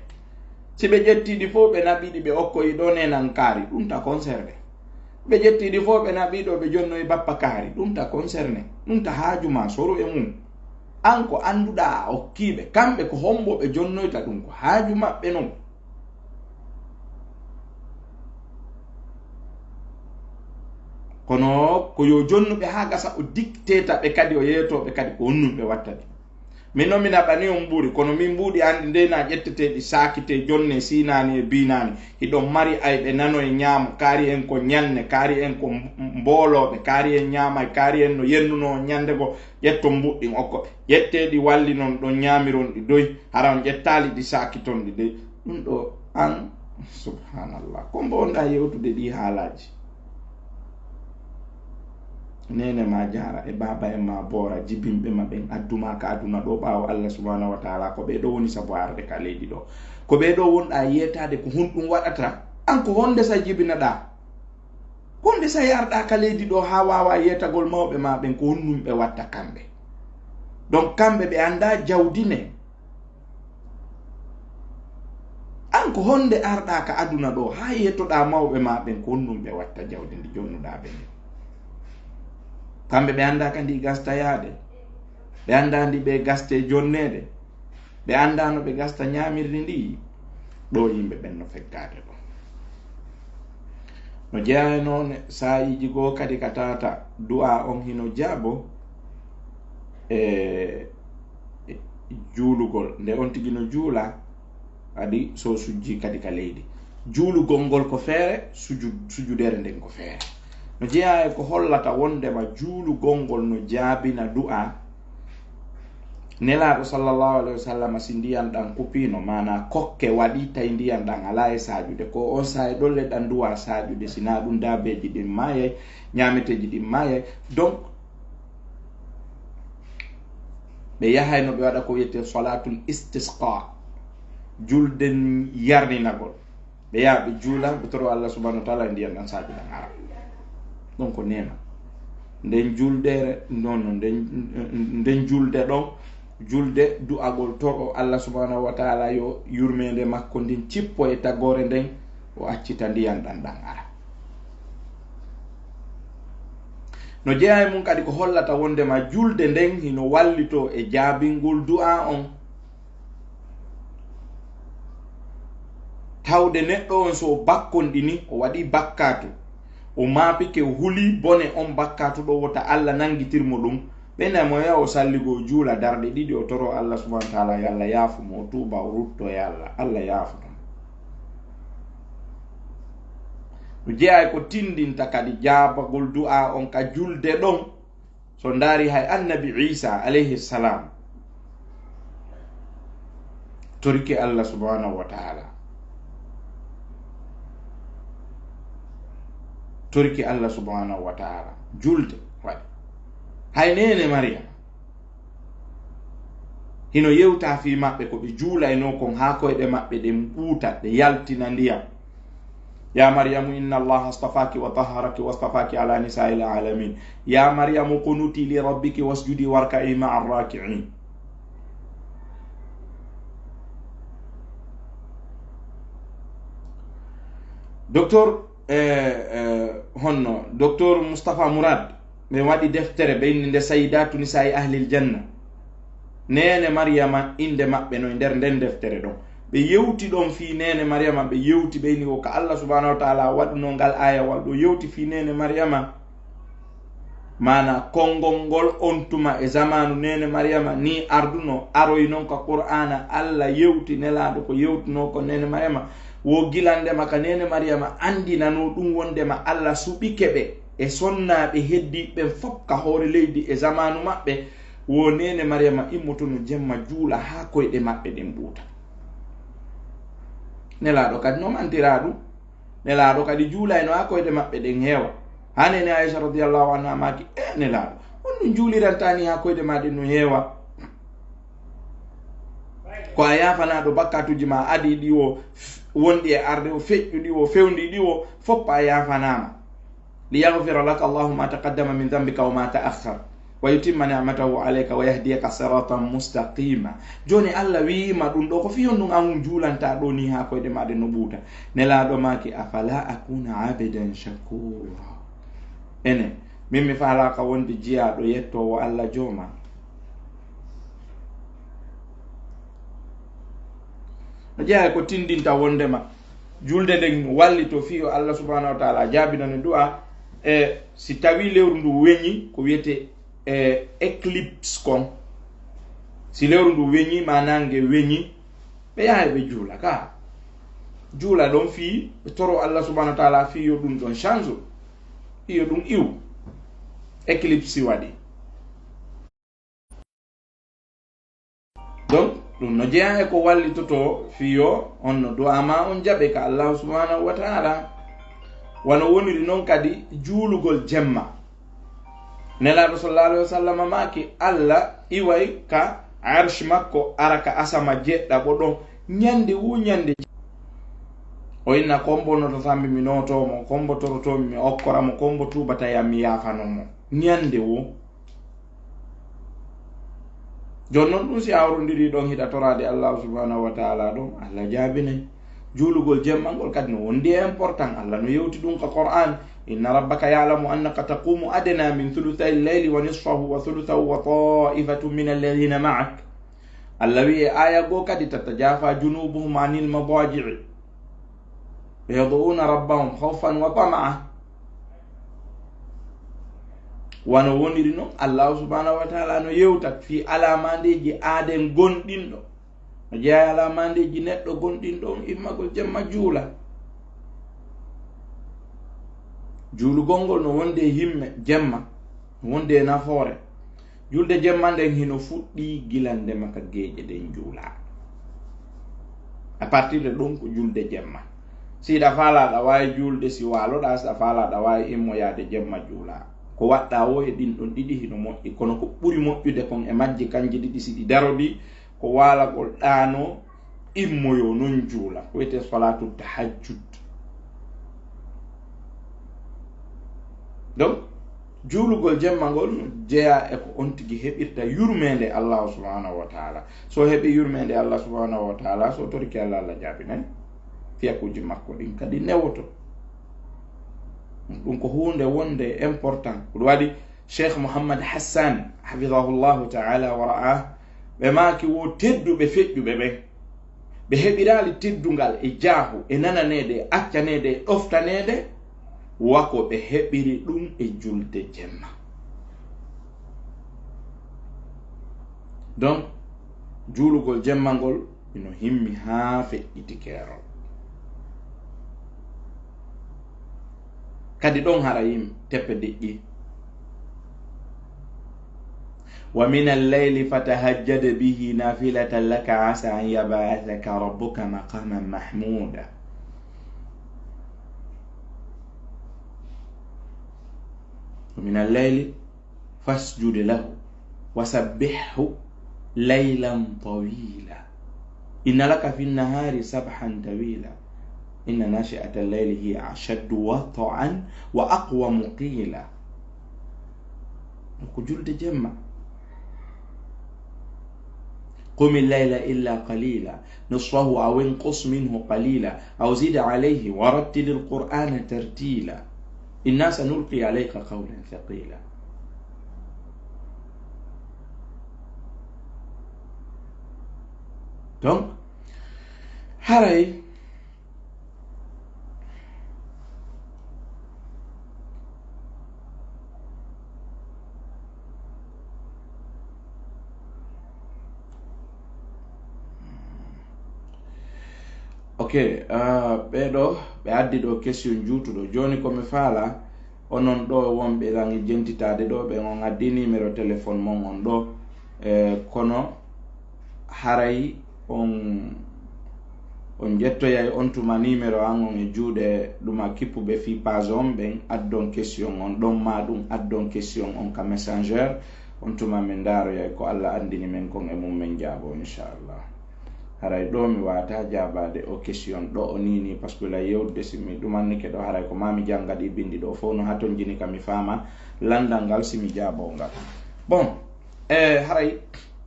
si ɓe ƴettiɗi fof ɓe naɓiɗi ɓe okkoyi ɗo nenan kaari ɗum ta concerné ɓe ƴettiɗi fof ɓe naɓiɗo ɓe jonnoyi bappa kaari ɗum ta concerné ɗum ta haajuma soro e mum an ko annduɗa a okkiɓe kamɓe ko hombo ɓe jonnoyta ɗum ko haaju maɓɓe non kono ko yo jonnuɓe ha gasa o dicteta ɓe kadi o yeetoɓe kadi ko honnumɓe wattade min noon mi naɓani on ɓuuri kono min mbuuɗi andi ndena ƴetteteɗi saakite jonne sinani e binani hiɗon mari ayɓe nano e ñaamo kaari en ko ñanne kaari en ko mbooloɓe kaari en ñaamay kaari en no yennuno ñande ko ƴetton mbuɗɗin okko ƴetteɗi walli noon ɗon ñaamiron ɗi doy hara on ƴettali ɗi saakiton ɗi dey ɗum ɗo an subhanallah ko mbonɗa yewtude ɗi haalaji nene ma jara e baba en ma boora jibinɓe ma ɓen adduma ka aduna ɗo ɓaawo Allah subhanahu wa taala ko ɓeɗo woni sabu arde ka leydi ɗo ko ɓeɗo wonɗa yetade ko honɗum waɗata an ko honde sa jibinaɗa honde sa yarɗa ka leydi ɗo ha wawa yetagol mawɓe ma ɓen ko honnum ɓe watta kamɓe donc kamɓe ɓe anda jawdine an ko honde arɗa ka aduna ɗo ha yettoɗa mawɓe ma ɓen ko honnum ɓe watta jawdi ndi jonnuɗa ɓen kamɓe ɓe anda kandi gasta yaade ɓe andandi ɓe gaste jonnede ɓe andano ɓe gasta ñamirdi ndi ɗo yimɓe ɓen no fekkade ɗo no jeeya noon sayiji goo kadi ka tata du'a on hino jaabo juulugol nde on tigi no juula kadi so sujji kadi ka leydi juulugol ngol ko feere sujudere nden ko feere no jeeya ko hollata wondema juulugol ngol no jaabina du'a nelaɗo sallllahu alayhi wa sallam si ndiyan ɗan kupino mana kokke waɗi tawi ndiyan ɗan ala e sajude ko on saha ɗolle ɗan duwa sajude sina ɗum dabeji ɗin mayay ñameteji ɗin mayay donc ɓe yahayno ɓe waɗa ko wiyete salatul istisqa julden yarninagol ɓe yaha ɓe juula ɓe toro Allah subhanahu wa taala e ndiyan ɗan sajude ɗan ara donc ko nema nden juldere non nden julde ɗon julde du'agol toro Allah subhanahu wa taala yo yurmede makko ndin cippo e tagore nden o accita ndiyan ɗan ɗan ara no jeeya e mum kadi ko hollata wondema julde nden hino wallito e jaabingol du'a on tawde neɗɗo on so bakkonɗini o waɗi bakkatu o maapike o huli bone on bakkatu ɗo wota Allah nangitirmo ɗum ɓenamo ya o salligo juula darɗe ɗiɗi o toro Allah subhanahu wa taala yo Allah yaafumo o tuuba o rutto e Allah yaafu ɗum no jeeya ko tindinta kadi jaabagol du'a on ka julde ɗon so ndaari hay annabi Isa alayhi salam torike Allah subhanahu wa taala toriki Allah subhanahu wa taala julde waɗi hay nene Maryam hino yewta fi maɓɓe ko ɓe juulayno kon ha koyɗe maɓɓe ɗen ɓuuta ɗe yaltina ndiyam ya maryamu inna allaha astafaki wa taharaki wastafaki ala nisa'il alamin ya maryamu qunuti li rabbiki wasjudi warka'i ma'a raki'in docteur honno docteur Moustapha Mourad ɓe waɗi deftere ɓe inni nde sayidatu nisa'i ahlil janna nene Maryama inde maɓɓe no nder nden deftere ɗon ɓe yewti ɗon fi nene Maryama ɓe yewti ɓe ni ko ka Allah subhanahu wa taala waɗuno ngal aya wal ɗo yewti fi nene Maryama mana konngol ngol on tuma e zamanu nene Maryama ni arduno aroy non ko Qur'ana Allah yewti nelaɗo ko yewtuno ko nene Maryama wo gilandema ka nene Maryama andinano ɗum wondema Allah suɓike ɓe e sonnaɓe heddiɓe fof ka hoore leydi e zamanu maɓɓe wo nene Maryama immotono jemma juula ha koyɗe maɓɓe ɗen ɓuuta nelaɗo kadi no mantira ɗum nelaɗo kadi juulayno ha koyɗe maɓɓe ɗen heewa ha nene Aisha radiyallahu anha maki nelaɗo on no juulirantani ha koyɗe maɗen no heewa ko a yafanaɗo bakkatuji ma adi ɗi o wonɗi e arde o feƴƴuɗi o fewndi ɗi o foppa a yafanama liyaghfira laka Allahu ma taqaddama min dhanbika wa ma ta'akhkhar wa yutimma ni'matahu alayka wa yahdiyaka siratan mustaqima joni Allah wiima ɗum ɗo ko fiyon ɗum an juulanta ɗo ni ha koyɗe maɗe no ɓuuta nelaɗo maki afala akuna abedan shakura ene min mi falaka wonde jiyaɗo yettowo Allah jooma no jeeya ko tindinta wondema julde nden wallito fiyo Allah subhanahu wa taala jaabinane du'a e si tawi lewru ndu weñi ko wiyete éclipse kon si lewru ndu weñi manange weñi ɓe yaha ɓe juula ka juula ɗon fi ɓe toro Allah subhanahu wa taala fiyo ɗum ɗon change fiyo ɗum iw éclipse waɗi donc ɗum no jeeya e ko wallitoto fiyo onno du'ama on jaɓe ka Allah subhanahu wa taala wano woniri noon kadi juulugol jemma nelaɗo sallallahu alaihi wasallam maki Allah iway ka arsh makko araka asama jeɗɗaɓo ɗon ñande wu ñande o inna kombonoto tambi mi notomo kombo torotomi mi okkoramo kombo tubata yam mi yafanomo ñande wo jon noon ɗum si awrondiri ɗon hiɗa torade Allah subhanahu wa taala ɗon Allah jaabinay juulugol jemmangol kadi no wondi important Allah no yewti ɗum ka Qur'an inna rabbaka ya'lamu annaka taqumu adna min thuluthay al-layli wa nisfahu wa thuluthahu wa ta'ifatun min alladhina ma'ak Allah wi e aya go kadi tatajafa junubuhum anil madaji'i yad'una rabbahum khawfan wa tama'a wano woniri noon Allah subhanahu wa taala no yewtat fi alamandeji aaden gonɗinɗo no jeeya alamandeji neɗɗo gonɗinɗo on immagol jemma juula juulugol ngol no wonde himme jemma no wonde nafoore julde jemma nden hino fuɗɗi gilande maka geeƴe ɗen juula. A partir de ɗum ko julde jemma. siɗa faalaɗa wawi julde si waloɗa, siɗa faalaɗa wawi immoyade jemma juula. ko waɗɗa o e ɗin ɗon ɗiɗi hino moƴƴi, kono ko ɓuri moƴƴude kon e majji kanji ɗiɗi siɗi daroɗi ko walagol ɗano immoyo non juula, ko wiyete salatu tahajjud. donc juulugol jemma ngol jeeya e ko on tigi heɓirta yurmede Allah subhanahu wa taala. so heɓi yurmede Allah subhanahu wa taala, so toriki Allah, Allah jaabinayi fiyakuji makko ɗin kadi newoto. ɗum ko hunde wonde important. ko ɗum waɗi cheikh Mouhammad Hassan hafidahullahu taala wa ra'ah ɓe maaki wo tedduɓe feƴƴuɓe ɓen, ɓe heɓirali teddungal e jaahu e nananede e accanede e ɗoftanede wako ɓe heɓiri ɗum e julde jemma. donc juulugol jemma ngol ino himmi haa feƴƴiti keerol. kadi ɗon hara yimɓe teppe deƴƴi. wa min alleyli fatahajjada bihi nafilatan laka asa an yabathaka rabbuka maqaman mahmuda. wa min alleyli fasjud lahu wasabbihu laylan tawila inna laka fi nnahari sabhan tawila inna nashi'ata al-layli hiya ashaddu wat'an wa aqwamu qila. ko julde jemma. qum al-layla illa qalila nisfahu aw inqus minhu qalila aw zid alayhi wa rattil al-qur'ana tartila inna sanulqi alayka qawlan thaqila. donc haray ok ɓeɗo ɓe addi ɗo question juutuɗo. joni komi faala onon ɗo wonɓe rangi jentitade ɗo ɓe on addi numéro téléphone mon on ɗo kono haray on jettoyay on tuma numéro an on e juuɗe ɗuma kippuɓe fi page on ɓen addon question on ɗon ma ɗum addon question on ka messenger on tuma min daroyay ko Allah andini men kon e mum men jaabo inchallah. haray ɗo mi wata jabade o question ɗo o nini par ce que la yewde simi ɗumannike ɗo haray ko mami jangaɗi bindi ɗo fof no haton jini kam mi faama landal ngal simi jaabo ngal. bon haray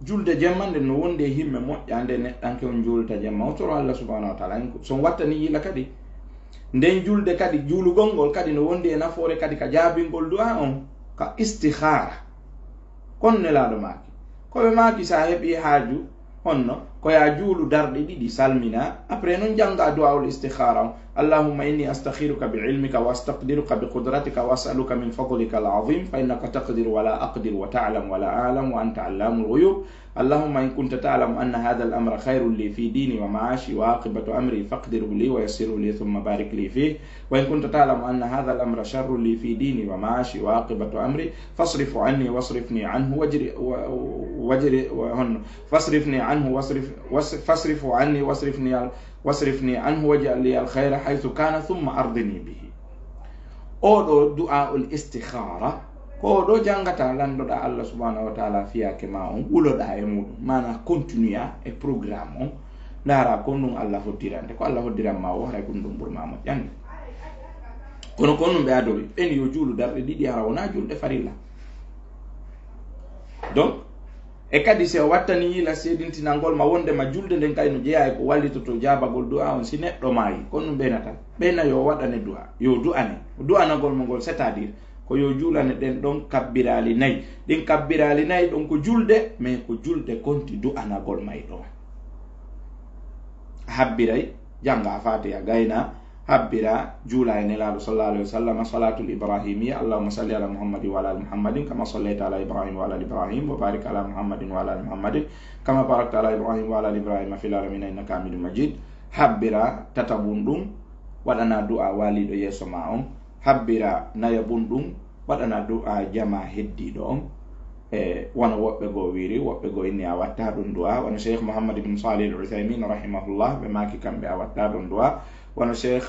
julde jemma nde no wonde himme moƴƴande neɗɗanke on julta jemma o toro Allah subhanahu wa taala son wattani yila kadi nden julde kadi juulugol ngol kadi no wonde e nafoore kadi ka jaabingol du'a on ka istikhara. kono nelaɗo maaki koɓe maaki sa heɓi haaju honno ko ya juulu darɗe ɗiɗi salmina après non janga du'aul istikhara allahumma inni astakhiruka bi'ilmika wa astaqdiruka biqudratika wa as'aluka min fadlika al'azim fa innaka taqdiru wa la aqdir wa ta'lam wa la a'lam wa anta 'allamul ghuyub اللهم إن كنت تعلم أن هذا الأمر خير لي في ديني ومعاشي وعاقبة أمري فاقدره لي ويسره لي ثم بارك لي فيه وإن كنت تعلم أن هذا الأمر شر لي في ديني ومعاشي وعاقبة أمري فاصرف عني واصرفني عنه فاصرفني عنه فاصرف عني واصرفني عنه واجعل لي الخير حيث كان ثم أرضني به. أو دعاء الاستخارة ko ɗo jangata landoɗa Allah subhanahu wa taala fiyake ma on ɓuloɗa e muɗum mana continua e programme on ndaara kon ɗum Allah hoddirante ko Allah hoddiranma o haray ko ɗum ɓurma moƴƴande. kono kon ɗum ɓe adori ɓen yo juulu darɗe ɗiɗi hara wona julɗe farilla. donc e kadi se o wattani yila seedintinalngol ma wondema julde nden kay no jeeya e ko wallitoto jabagol du'a on si neɗɗo maayi kon ɗum ɓeynata ɓeyna yo waɗane du'a yo du'ane du'anagol mo ngol c'est à dire ko yo juulane ɗen ɗon kabbirali nayi ɗin kabbirali nayi ɗon ko julde mais ko julde konti du'anagol may ɗon habbiray janga fatiha gayna habbira juula e nelaɗo sallallahu alayhi wa sallam salatul ibrahimiyya allahumma salli ala muhammadin wa ala ali muhammadin kama sallaita ala ibrahim wa ala ali ibrahim wa barik ala muhammadin wa ala ali muhammadin kama barakta ala ibrahim wa ala ali ibrahim fil alamin innaka hamidum majid. habbira tatabun ɗum waɗana du'a waliɗo yeeso ma on. habbira nayabun ɗum waɗana du'a jama heddiɗo on. wana woɓɓe goo wiri woɓɓe goo inni a watta ɗum du'a wono cheikh mouhammad ibn salih al uthaymin rahimahullah ɓe maki kamɓe a watta ɗum du'a wono cheikh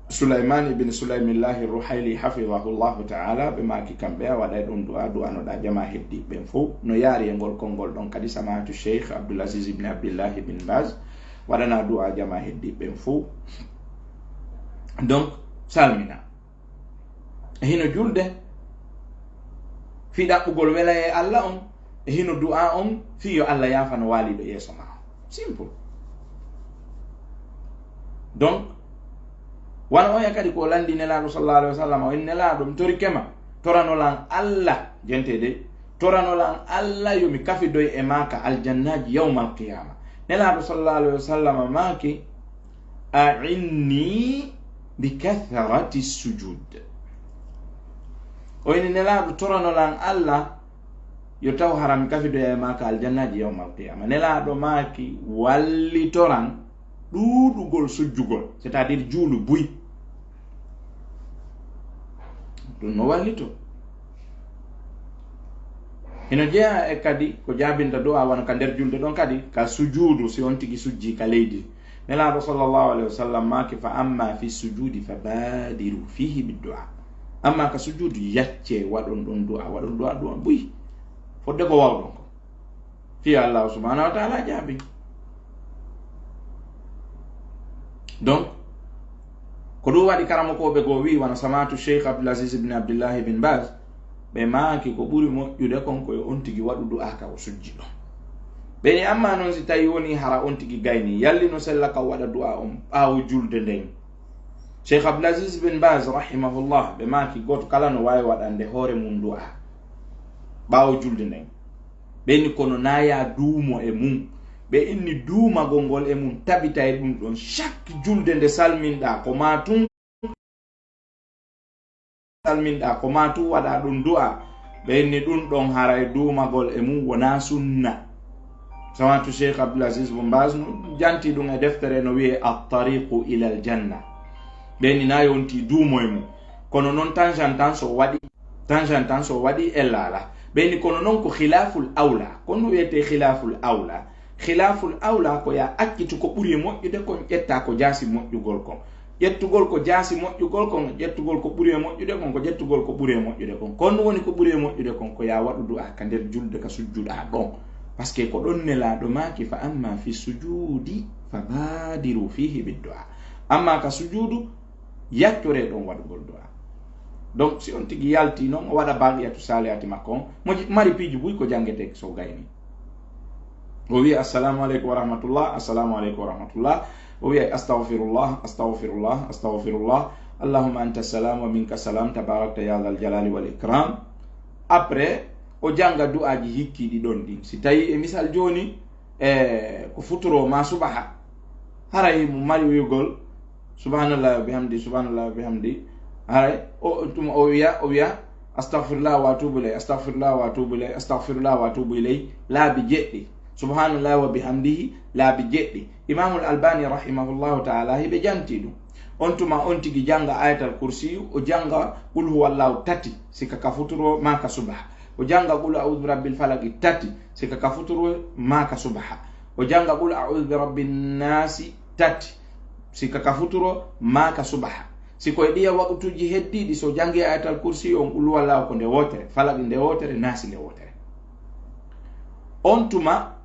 Sulaiman ibn Sulaimillahi Ruhaili hafidhahullahu ta'ala ɓe maki kamɓe a waɗay ɗum du'a noɗa jama heddiɓe fof no yaari e ngol konngol ɗon kadi samatu cheikh Abdoulaziz ibn Abdillah ibn Baz waɗana du'a jama heddiɓe fof. Donc salmina hino julde fi ɗaɓɓugol wela e Allah on e hino du'a on fi yo Allah yafano waliɗo yeeso ma simple. Donc wana oya kadi ko landi nelaɗo sallallahu alaihi wasallam o en nelaɗo mi tori kema toranolan Allah jentede toranolan Allah yomi kafidoy e maka aljannaji yawmal qiyama. Nelaɗo sallallahu alaihi wasallam maki a'inni bi kathrati sujud. O en nelaɗo toranolan Allah yo taw haram kafidoy e maka aljannaji yawmal qiyama. Nelaɗo maki walli toran ɗuɗugol sujjugol, c'est-à-dire juulu buy ɗum no wallito. Hino jeeya e kadi ko jaabinta du'a wona ka nder julde ɗon kadi ka sujuudu si on tigi sujji ka leydi. Nelaɗo sallallahu alaihi wasallam maki fa amma fi sujudi fa badiru fihi biddu'a. Amma ka sujuudu yacce waɗon ɗon du'a buy fodde ko wawɗon ko fi Allah subhanahu wa ta'ala jaabi. Donc ko ɗum waɗi karamo koɓe goo wi wona samatu cheikh Abdoulaziz ibn Abdillah ibn Baz ɓe maaki ko ɓuri moƴƴude konko e on tigi waɗu du'a ka o sujji ɗon. ɓeni amma noon si tawi woni hara on tigi gayni yalli no sella ka waɗa du'a on ɓaawo julde nden. Cheikh Abdoulaziz ibn Baz rahimahullah ɓe maaki goto kala no wawi waɗande hoore mum du'a ɓaawo julde nden. ɓeni kono naya duumo e mum ɓe inni duumagol ngol e mum tabita e ɗum ɗon chaque julde nde salminɗa ko matum waɗa ɗum du'a ɓe inni ɗum ɗon hara e duumagol e mum wona sunna. Samatu cheikh Abdoulaziz ibn Baz janti ɗum e deftere no wiye at-tariqu ila al-janna. ɓe inni na yonti duumo e mum kono noon tanjantan so waɗi e laala. ɓe inni kono noon ko khilaful awla kono wiyete khilaful awla. Khilaful awla ko ya accitu ko ɓuri moƴƴude kon ƴetta ko jaasi moƴƴugol kon. ƴettugol ko jaasi moƴƴugol kon ƴettugol ko ɓuri moƴƴude kon ko ƴettugol ko ɓuri moƴƴude kon. Kon woni ko ɓuri moƴƴude kon ko ya waɗu du'a ka nder julde ka sujjuɗa ɗon. Par ce que ko ɗon nelaɗo maki fa amma fi sujudi fa badiru fihi biddu'a. Amma ka sujudu yattore ɗon waɗugol du'a. Donc si on tigi yalti noon o waɗa baqiyatu salihati makko on mo mari piiji buy ko jangete so gayni. O wi assalamu aleykum wa rahmatullah, assalamu aleykum wa rahmatullah. O wi astaghfirullah, astaghfirullah, astaghfirullah. Allahumma anta salam wa minka salam, tabarakta ya dhal jalali wal ikram. Après o janga du'aji hikkiɗi ɗon ɗin. Si tawi e misal joni ko futuro ma subaha haray mo mari wiugol subhanallah wa bihamdi, subhanallah wa bihamdi. Haray o wiya astaghfirullah wa atubu ilay, astaghfirullah wa atubu ilay, astaghfirullah wa atubu ilay laabi jeɗɗi. Subhanallah wa bihamdihi laabi jeɗɗi. Imamul Albani rahimahullahu ta'ala hiɓe janti ɗum. On tuma on tigi janga ayatal kursi o janga qul huwallahu tati sika ka futuro maka subaha. O janga qul a'udhu bi rabbil falaq tati sika ka futuro maka subaha. O janga qul a'udhu bi rabbin nasi tati sika ka futuro maka subaha. Siko e ɗiya waɓutuji heddiɗi so jangi ayatal kursi on qul huwallahu ko nde wotere, falaq nde wotere, nasi nde wotere. On tuma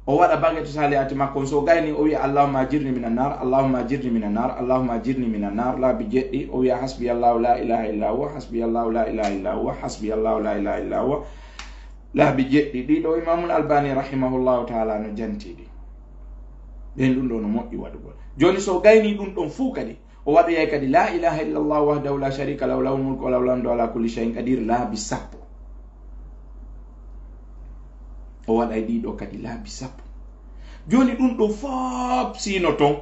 o waɗa bagatu salihati makko so gayni o wiya allahumma ajirni minan nar, allahumma ajirni minan nar, allahumma ajirni minan nar laabi jeɗɗi. O wiya hasbiyallahu la ilaha illa huwa, hasbiyallahu la ilaha illa huwa, hasbiyallahu la ilaha illa huwa laabi jeɗɗi. ɗiɗo Imamul Albani rahimahullahu ta'ala no jantiɗi ɓen ɗum ɗo no moƴƴi waɗugol. Joni so gayni ɗum ɗon fuu kadi o waɗoyay kadi la ilaha illa allah wahdahu la sharika lahu lahul mulku wa lahul hamdu ala kulli shay'in qadir laabi sappo. O waɗay ɗiɗo kadi laabi sappo. Joni ɗum ɗo fof sino ton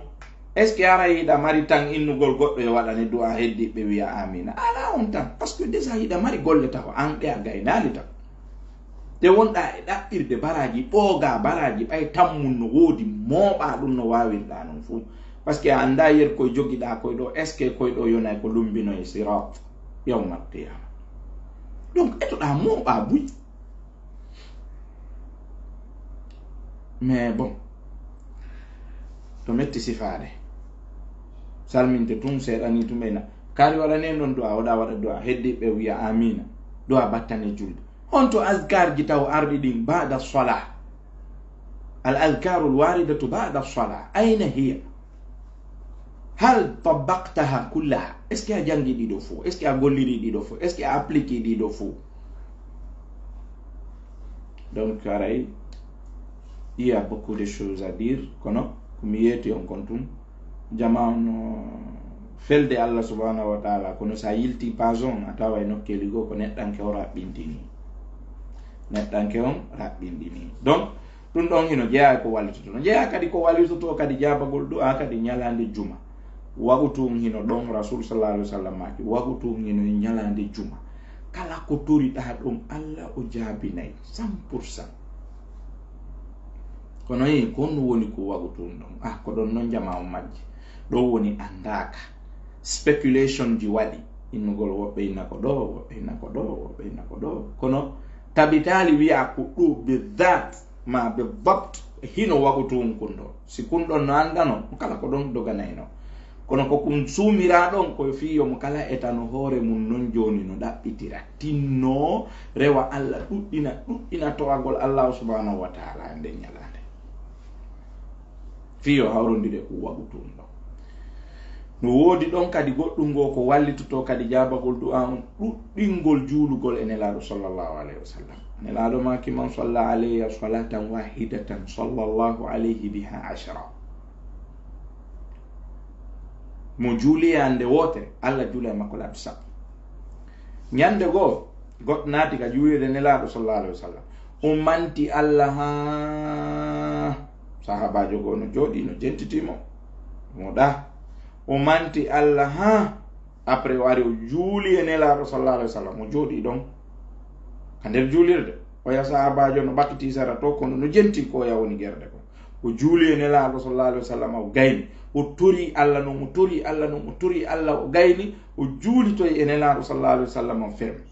est ce que ara yiɗa mari tan innugol goɗɗo e waɗane du'a heddiɓe wiya amina. Ala on tan par ce que déjà yiɗa mari golle taw an ɗe a gaynali tan te wonɗa e ɗaɓɓirde baraji ɓooga baraji ɓay tammum no woodi mooɓa ɗum no wawirɗa non fuu par ce que a anda yer koye jogiɗa koye ɗo est ce que koye ɗo yonay ko lumbino e sirat yawmal qiyama. Donc etoɗa mooɓa buy mais bon to metti sifaade salminte tun seeɗani tumena kaari waɗane noon du'a waɗa du'a heddiɓe wiya amina du'a battane julde honto azkar ji taw arɗi ɗin ba'da salah al azkaru lwaridatu ba'da salah ayna hiya hal tabaqtaha kullaha est ce que a jangi ɗiɗo fo est ce que a golliri ɗiɗo fo est ce que a appliqué ɗiɗo fo donc aray il y a beaucoup de choses à dire kono komi yeeti on kon tum jamano felde Allah subhanahu wa ta'ala kono sa yilti page on a tawa e nokkeli go ko neɗɗanke o raɓɓintini neɗɗanke on raɓɓindini donc ɗum ɗon hino jeeya ko wallitoto no jeeya kadi ko wallitoto kadi jabagol du'a kadi ñalande juma waɓutum hino ɗon rasul sallallahu alaihi wasallam maki waɓutum hino e ñalande juma kala ko toriɗa ɗum Allah o jaabinayi 100%. kono yi kon woni ko waɓutum ɗon ko ɗon noon jama o majji ɗo woni andaka speculation ji waɗi innugol woɓɓe inna ko ɗo woɓɓe inna ko ɗo woɓɓe inna ko ɗo kono tabitali wiya ko ɗo be that ma be bapt hino waɓutum kun ɗo si kun ɗon no andano kala ko ɗon doganayno kono ko kum suumira ɗon ko fiyo mo kala etano hoore mum non joni no ɗaɓɓitira tinno rewa Allah ɗuɗɗina towagol Allah subhanahu wa ta'ala nde ñalande fiyo hawrondire ko waɓutum ɗo no woodi ɗon kadi goɗɗum go ko wallitoto kadi jabagol du'a on ɗuɗɗingol juulugol e nelaɗo sallallahu alayhi wa sallam nelaɗo maki man salla alayhi salatan wahidatan sallallahu alayhi biha 10 mo juuliyande wotere Allah juula e makko laabi sappo ñande goo goɗɗo naati ka juulide nelaɗo sallallahu alayhi wa sallam manti Allah ha sahabajo go no jooɗi no jentitimo mo ɗa manti Allah ha après wari o juuli e nelaɗo sallallahu alayhi wa sallam mo jooɗi ɗon ka nder juulirde o ya sahabajo no ɓakkiti sara to kono no jenti ko yawoni guerde ko o juuli e nelaɗo sallallahu alayhi wa sallam o gayni o tori Allah no mo tori Allah no mo tori Allah o gayni o juulitoy e nelaɗo sallallahu alayhi wa sallam o fermi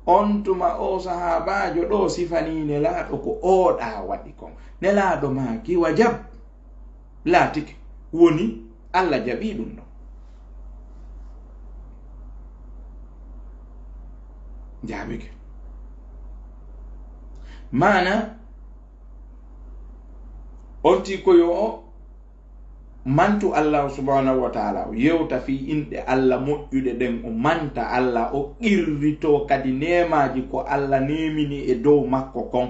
on tuma o sahabajo ɗo sifani nelaɗo ko oɗa waɗi kon nelaɗo ma kiwa jab laatike woni Allah jaɓi ɗum ɗo jaabike mana on ti koyo o mantu Allah subhanahu wa ta'ala yewta fi inɗe Allah moƴƴuɗe ɗen o manta Allah o qirrito kadi nemaji ko Allah nemini e dow makko kon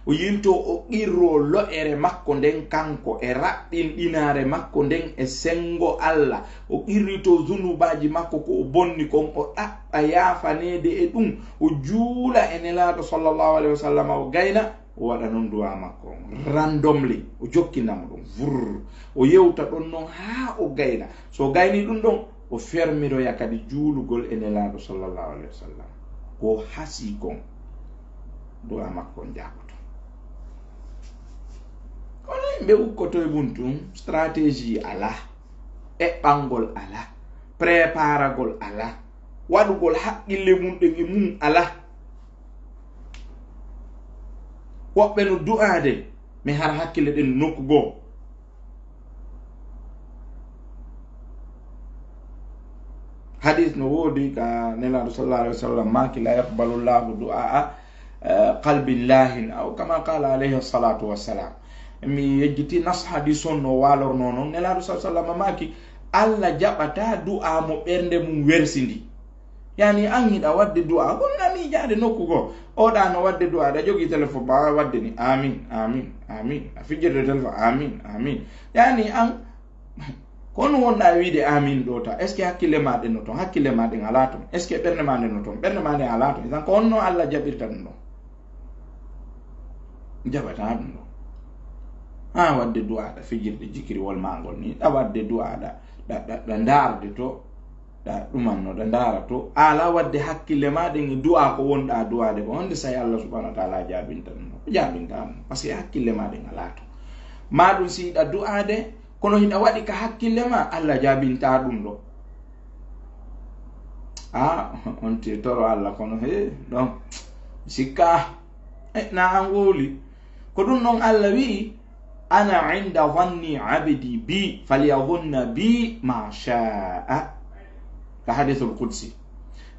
o yilto o qirro lo'ere makko nden kanko e raɓɓinɗinare makko nden e sengo Allah o qirrito zunubaji makko ko o bonni kon o ɗaɓɓa yafanede e ɗum o juula e nelaɗo sallallahu alayhi wa sallam o gayna o waɗa noon duwa makko randomly o jokkinamo ɗum vur o yewta ɗon noon ha o gayna so gayni ɗum ɗon o fermiroya kadi juulugol e nelaɗo sallallahu alayhi wa sallam ko hasi kon duwa makko jaɓoto kono yimɓe ukkoto e buntu stratégie ala eɓɓangol ala préparagol ala waɗugol haqqille mum ɗen e mum ala woɓɓe no du'ade mi har hakkille ɗen nokku goo hadith no woodi ka nelaɗo sallallahu alayhi wa sallam maki la yaqbalu llahu du'a qalbin lahin aw kama qala alayhi salatu wassalam mi yejjiti nas hadith on no walorno noon nelaɗo sallallahu alayhi wa sallam maki Allah jaɓata du'a mo ɓernde mum wersindi yani an hiɗa wadde du'a gon nani jaade nokku goo oɗa no wadde du'a ɗa jogi téléphone bawa wadde ni amin amin amin a fijjirde téléphone amin amin yani an kono wonɗa wiide amin ɗo ta est ce que hakkille maɗen no toon hakkille maɗen ala toon est ce que ɓernde maɗen no toon ɓernde maɗen ala toon tan ko onno Allah jaɓirta ɗum ɗo jaɓata ɗum ɗo ha wadde du'a ɗa fijirde jikiriwol magol ni ɗa wadde du'a ɗa darde to ɗa ɗumanno ɗa dara to ala wadde hakkille maɗen e du'a ko wonɗa du'ade ko honde sayi Allah subhanahu wa ta'ala jabinta ɗum ɗo jabinta ɗum par ce que hakkille maɗen ala to maɗum si yiɗa du'ade kono hiɗa waɗi ka hakkille ma Allah jabinta ɗum ɗo on te toro Allah kono he donc sikka na an woli ko ɗum noon Allah wi ana inda dhanni abdi bi falyadhunna bi ma sha'a. Ka hadithul qudsi.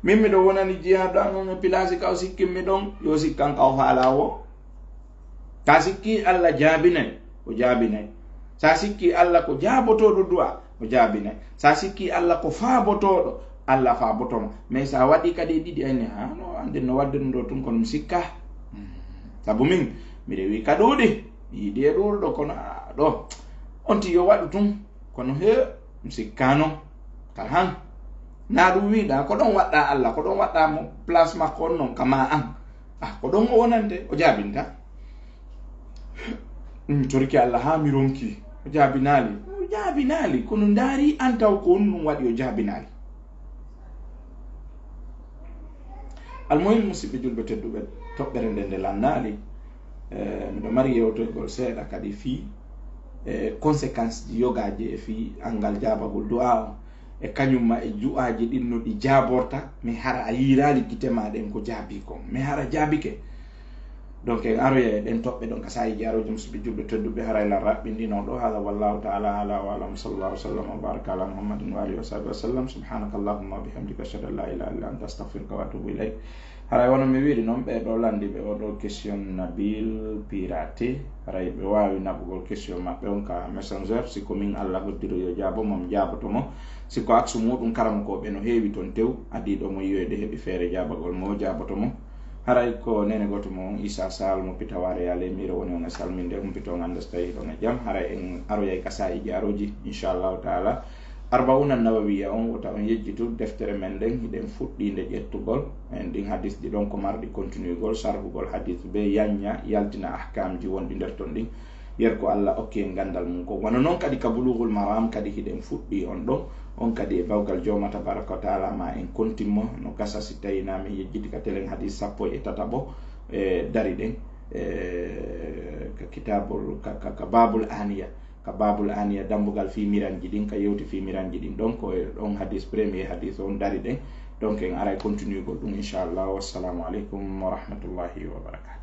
Min mi do wonani jihaadu an pilasi kaw sikki mi don yo sikkan kaw faalawo. Ka sikki Allah jaabinay o jaabinay. Sa sikki Allah ko jaabotoɗo du'a o jaabinay. Sa sikki Allah ko faabotoɗo Allah faabotoma. Mais sa waɗi kadi ɗiɗi ayni no ande no wadde ɗum ɗo tun kono mi sikka. Sabu min miɗe wi ka ɗuuɗi yiɗi e ɗuɗo kono ɗo onti yo waɗu tun kono he mi sikkano kala han na ɗum wiɗa ko ɗon waɗɗa Allah ko ɗon waɗɗa mo place makko on non kama an ko ɗon o wonante o jaabinta torki Allah ha mi ronki o jaabinali kono ndaari an taw ko on ɗum waɗi o jaabinali. Almuhim musidɓe julɓe tedduɓe toɓɓere nde lannaali miɗo mari yewtoygol seeɗa kadi fii conséquence ji yogaji e fii angal jaabagol du'a o e kañumma e ju'aji ɗin no ɗi jaaborta mi hara a yirali gite maɗen ko jaabi kon mi hara jaabike. Donc en aroya ɗen toɓɓe ɗon ka sayiji aroji musidɓe julɓe tedduɓe harayla raɓɓindino ɗo hada wallahu ta'ala ala wa alam sallallahu sallam wa baraka ala muhammadin wa alihi wa sahbihi wa sallam subhanaka allahumma wa bihamdika ashhadu an la ilaha illa anta astaghfiruka wa atubu ilayk. haray wono mi wiiri noon ɓeɗo landiɓe oɗo question nabil pirate haray ɓe wawi naɓugol question maɓɓe on ka messenger siko min Allah hoddiro yo jaabo mom jaabotomo siko aksu muɗum karamokoɓe no heewi toon tew adiɗo mo yiyoyde heeɓi feere jaabagol mo jaabotomo. haray ko nene goto mo Isa Sall mo pitaware yaale miro woni on e salminde humpito ganda so tawi ɗon e jaam. haray en aroyay ka sayiji aroji inchallahu taala arbauna nawawiya on wota on yejjitu deftere men nden hiɗen fuɗɗinde ƴettugol en ɗin hadis ɗi ɗon ko marɗi continuugol sarhugol hadis be yanña yaltina ahkamji wonɗi nder ton ɗin yer ko Allah okki en gandal mum ko wono noon kadi ka bulughul maram kadi hiɗen fuɗɗi on ɗon on kadi e bawgal joma tabaraka wa taala ma en kontimmo no gasa si tawi nami yejjiti ka telen hadis 17 e dari ɗen ka kitabul ka babul aniya ka babul aniya dambugal fimiranji ɗin ka yewti fimiranji ɗin donc ɗon hadis premier hadis on dari ɗen donc en aray continue gol ɗum inchallah. Wassalamu aleykum wa rahmatullahi wa barakatuh.